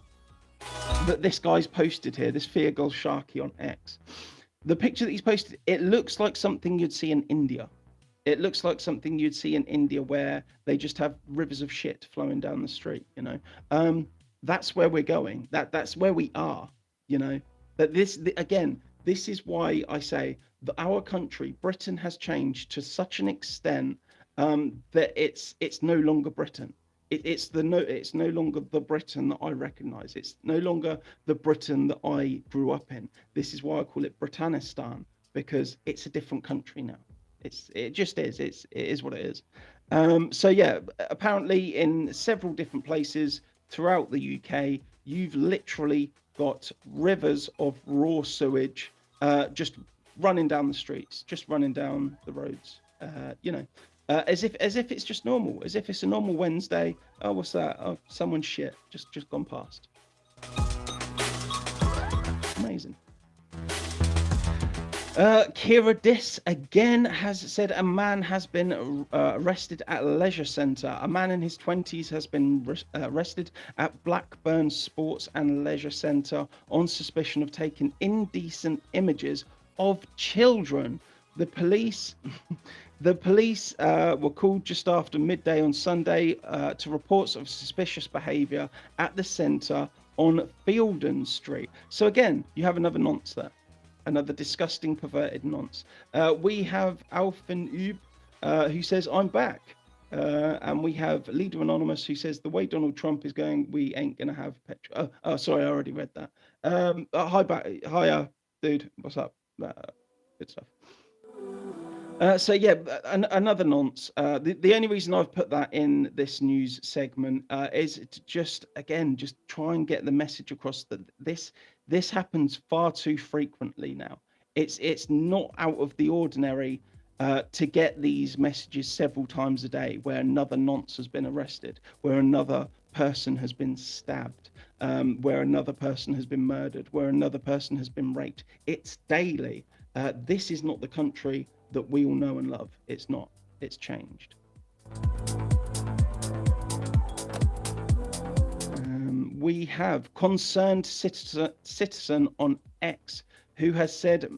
that this guy's posted here, this Feargal Sharky on X, the picture that he's posted, it looks like something you'd see in India. It looks like something you'd see in India where they just have rivers of shit flowing down the street, you know. That's where we're going. That's where we are, you know. That again, this is why I say that our country, Britain, has changed to such an extent that it's no longer Britain. It's no longer the Britain that I recognise. It's no longer the Britain that I grew up in. This is why I call it Britannistan, because it's a different country now. It just is. It is what it is. So yeah, apparently in several different places throughout the UK, you've literally got rivers of raw sewage just running down the streets, just running down the roads. You know, as if it's just normal, as if it's a normal Wednesday. Oh, what's that? Oh, someone's shit just gone past. Amazing. Kira Diss again has said a man has been arrested at a leisure centre. A man in his 20s has been arrested at Blackburn Sports and Leisure Centre on suspicion of taking indecent images of children. The police were called just after midday on Sunday to reports of suspicious behaviour at the centre on Fielden Street. So again, you have another nonce there. Another disgusting, perverted nonce. We have Alfin Ube, who says, I'm back. And we have Leader Anonymous, who says, the way Donald Trump is going, we ain't going to have petrol. Oh, sorry, I already read that. Hiya, dude. What's up? Good stuff. So yeah, another nonce. The only reason I've put that in this news segment is to just try and get the message across that this happens far too frequently now. It's not out of the ordinary to get these messages several times a day where another nonce has been arrested, where another person has been stabbed, where another person has been murdered, where another person has been raped. It's daily. This is not the country that we all know and love. It's not. It's changed. We have concerned citizen on X who has said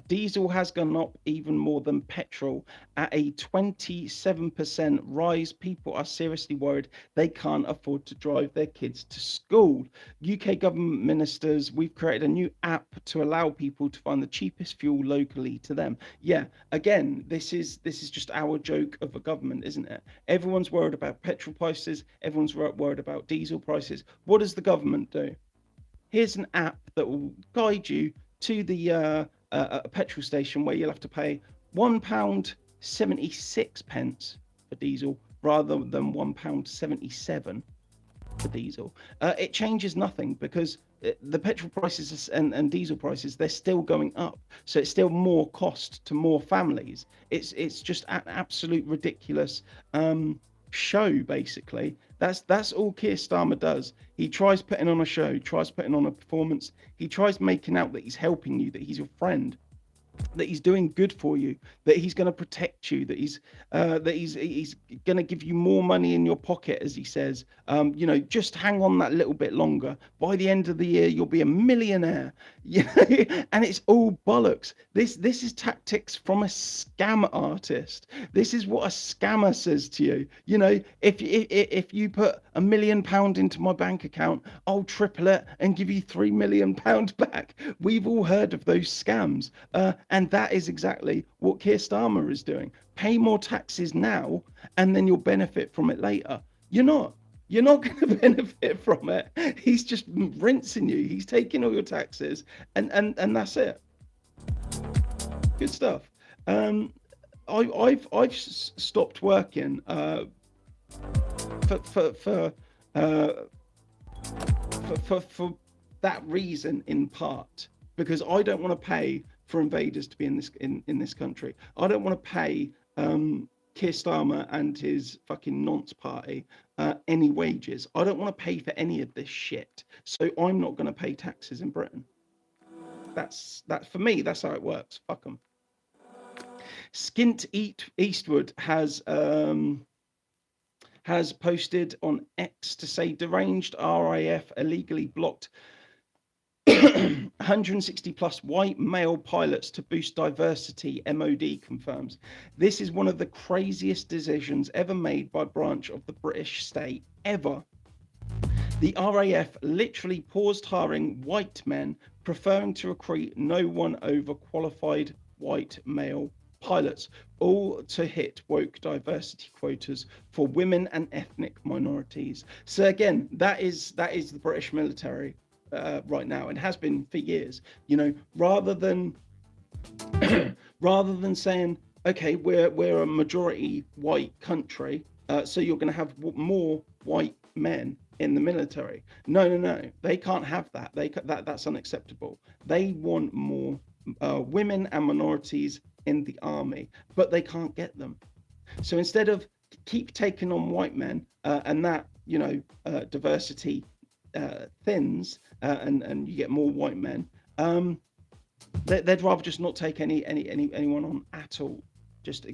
diesel has gone up even more than petrol at a 27% rise. People are seriously worried they can't afford to drive their kids to school. UK government ministers, we've created a new app to allow people to find the cheapest fuel locally to them. Yeah, again, this is just our joke of a government, isn't it? Everyone's worried about petrol prices. Everyone's worried about diesel prices. What does the government do? Here's an app that will guide you to the petrol station where you'll have to pay £1.76 for diesel rather than £1.77 for diesel. It changes nothing because the petrol prices and diesel prices, they're still going up. So it's still more cost to more families. It's just an absolute ridiculous show, basically. That's all Keir Starmer does. He tries putting on a show, he tries putting on a performance, he tries making out that he's helping you, that he's your friend, that he's doing good for you, that he's going to protect you, that he's going to give you more money in your pocket, as he says. Just hang on that little bit longer. By the end of the year, you'll be a millionaire. And it's all bollocks. This is tactics from a scam artist. This is what a scammer says to you. If you put £1 million into my bank account, I'll triple it and give you £3 million back. We've all heard of those scams, and that is exactly what Keir Starmer is doing. Pay more taxes now, and then you'll benefit from it later. You're not. You're not going to benefit from it. He's just rinsing you. He's taking all your taxes, and that's it. Good stuff. I've stopped working for that reason, in part because I don't want to pay for invaders to be in this country. I don't want to pay Keir Starmer and his fucking nonce party any wages. I don't want to pay for any of this shit. So I'm not going to pay taxes in Britain. That's for me. That's how it works. Fuck them. Skint Eastwood has posted on X to say deranged RAF illegally blocked 160 plus white male pilots to boost diversity, MOD confirms. This is one of the craziest decisions ever made by a branch of the British state, ever. The RAF literally paused hiring white men, preferring to recruit no one over qualified white male pilots, all to hit woke diversity quotas for women and ethnic minorities. So again, that is the British military right now, and has been for years. Rather than saying, okay, we're a majority white country, so you're going to have more white men in the military. No, they can't have that. That's unacceptable. They want more women and minorities in the army, but they can't get them. So instead of keep taking on white men and that diversity thins and you get more white men, they'd rather just not take anyone on at all. Just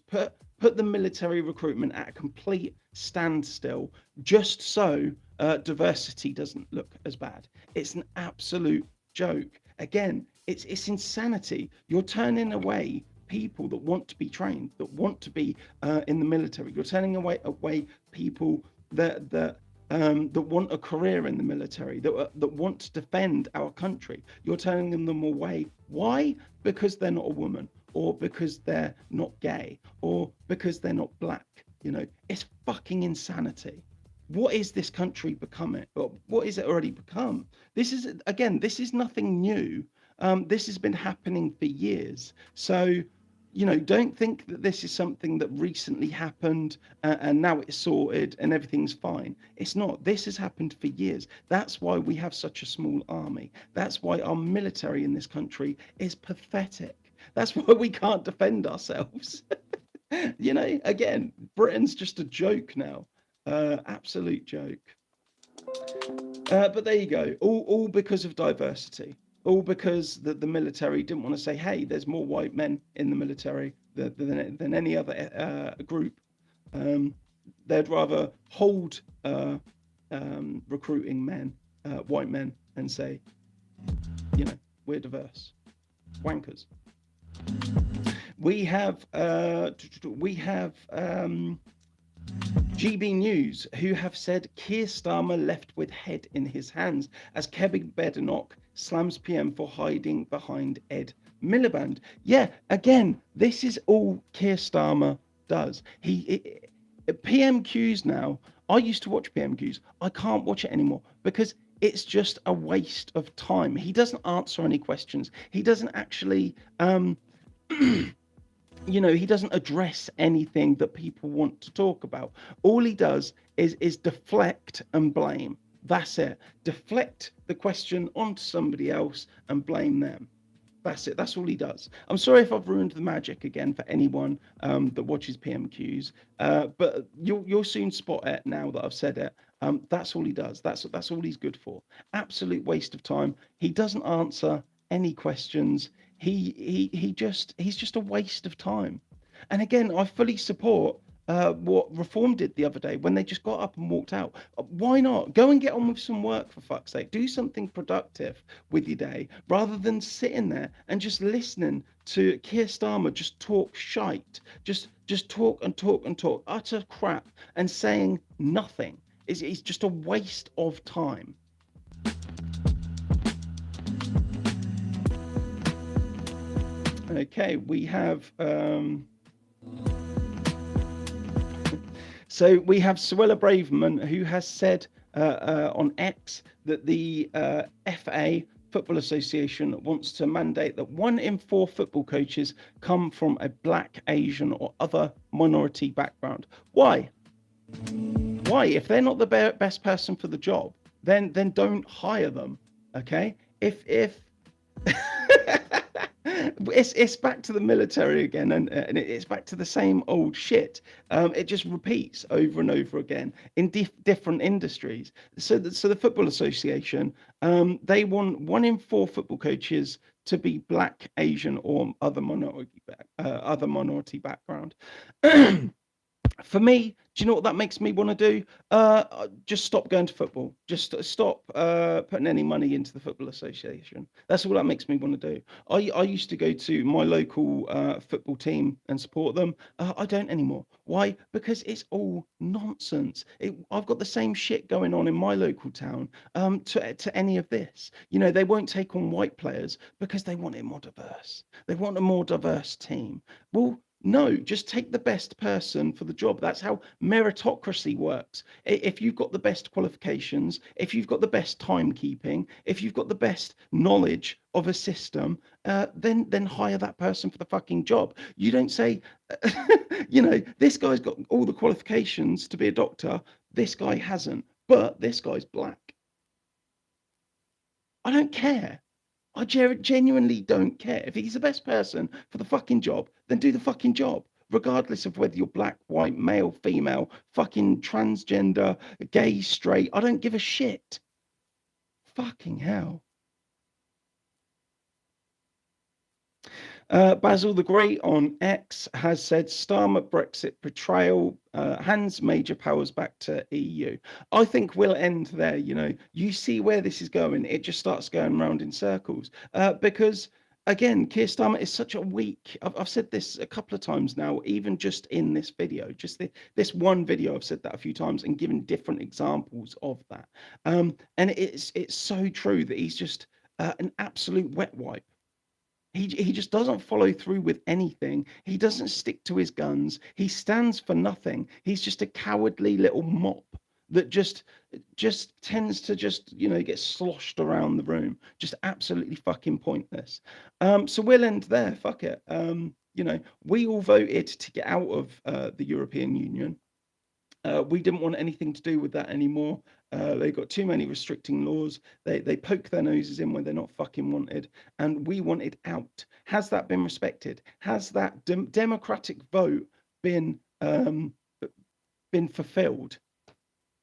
put the military recruitment at a complete standstill, just so diversity doesn't look as bad. It's an absolute joke. Again, it's insanity. You're turning away people that want to be trained, that want to be in the military. You're turning away people that want a career in the military, that want to defend our country. You're turning them away. Why? Because they're not a woman, or because they're not gay, or because they're not black. It's fucking insanity. What is this country becoming? What is it already become? This is nothing new. This has been happening for years. So, don't think that this is something that recently happened and now it's sorted and everything's fine. It's not. This has happened for years. That's why we have such a small army. That's why our military in this country is pathetic. That's why we can't defend ourselves. Again, Britain's just a joke now. Absolute joke. But there you go. All because of diversity. All because the military didn't want to say, hey, there's more white men in the military than any other group. They'd rather hold recruiting men, white men, and say, we're diverse. Wankers. We have GB News, who have said Keir Starmer left with head in his hands as Kevin Badenoch slams PM for hiding behind Ed Miliband. Yeah, again, this is all Keir Starmer does. PMQs now, I used to watch PMQs. I can't watch it anymore because it's just a waste of time. He doesn't answer any questions. He doesn't actually he doesn't address anything that people want to talk about. All he does is deflect and blame. That's it. Deflect the question onto somebody else and blame them. That's it. That's all he does. I'm sorry if I've ruined the magic again for anyone that watches PMQs, but you'll soon spot it now that I've said it. That's all he does. That's all he's good for. Absolute waste of time. He doesn't answer any questions. he's just a waste of time. And again, I fully support what Reform did the other day when they just got up and walked out. Why not go and get on with some work, for fuck's sake? Do something productive with your day rather than sitting there and just listening to Keir Starmer just talk shite, just talk and talk and talk utter crap and saying nothing. It's just a waste of time. Okay, we have so we have Suella Braverman, who has said on X that the FA, Football Association, wants to mandate that 1 in 4 football coaches come from a Black, Asian, or other minority background. Why? Why? If they're not the best person for the job, then don't hire them. Okay? If it's back to the military again, and it's back to the same old shit. It just repeats over and over again in different industries. So the Football Association, they want 1 in 4 football coaches to be Black, Asian, or other minority background. For me, do you know what that makes me want to do? Just stop going to football. Just stop putting any money into the Football Association. That's all that makes me want to do. I used to go to my local football team and support them. I don't anymore. Why? Because it's all nonsense. I've got the same shit going on in my local town to any of this. You know, they won't take on white players because they want it more diverse. They want a more diverse team. Well, no, just take the best person for the job. That's how meritocracy works. If you've got the best qualifications, if you've got the best timekeeping, if you've got the best knowledge of a system, then hire that person for the fucking job. You don't say, you know, this guy's got all the qualifications to be a doctor, this guy hasn't, but this guy's black. I don't care. I genuinely don't care. If he's the best person for the fucking job, then do the fucking job, regardless of whether you're black, white, male, female, fucking transgender, gay, straight. I don't give a shit. Fucking hell. Basil the Great on X has said Starmer Brexit betrayal hands major powers back to EU. I think we'll end there. You know, you see where this is going. It just starts going round in circles because, again, Keir Starmer is such a weak. I've said this a couple of times now, even just in this video, just this one video. I've said that a few times and given different examples of that. And it's so true that he's just an absolute wet wipe. He just doesn't follow through with anything. He doesn't stick to his guns. He stands for nothing. He's just a cowardly little mop that just tends to just, you know, get sloshed around the room. Just absolutely fucking pointless. So we'll end there. Fuck it. You know, we all voted to get out of the European Union. We didn't want anything to do with that anymore. They got too many restricting laws. They poke their noses in where they're not fucking wanted, and we wanted out. Has that been respected? Has that democratic vote been fulfilled?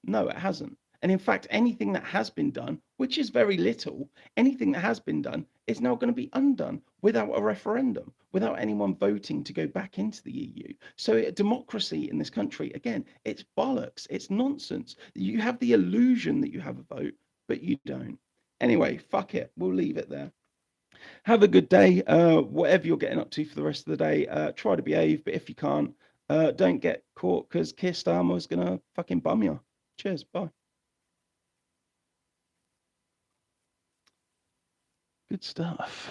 No, it hasn't. And in fact, anything that has been done, which is very little, anything that has been done is now going to be undone without a referendum, without anyone voting to go back into the EU. So democracy in this country, again, it's bollocks. It's nonsense. You have the illusion that you have a vote, but you don't. Anyway, fuck it. We'll leave it there. Have a good day. Whatever you're getting up to for the rest of the day, try to behave. But if you can't, don't get caught because Keir Starmer is going to fucking bum you. Cheers. Bye. Good stuff.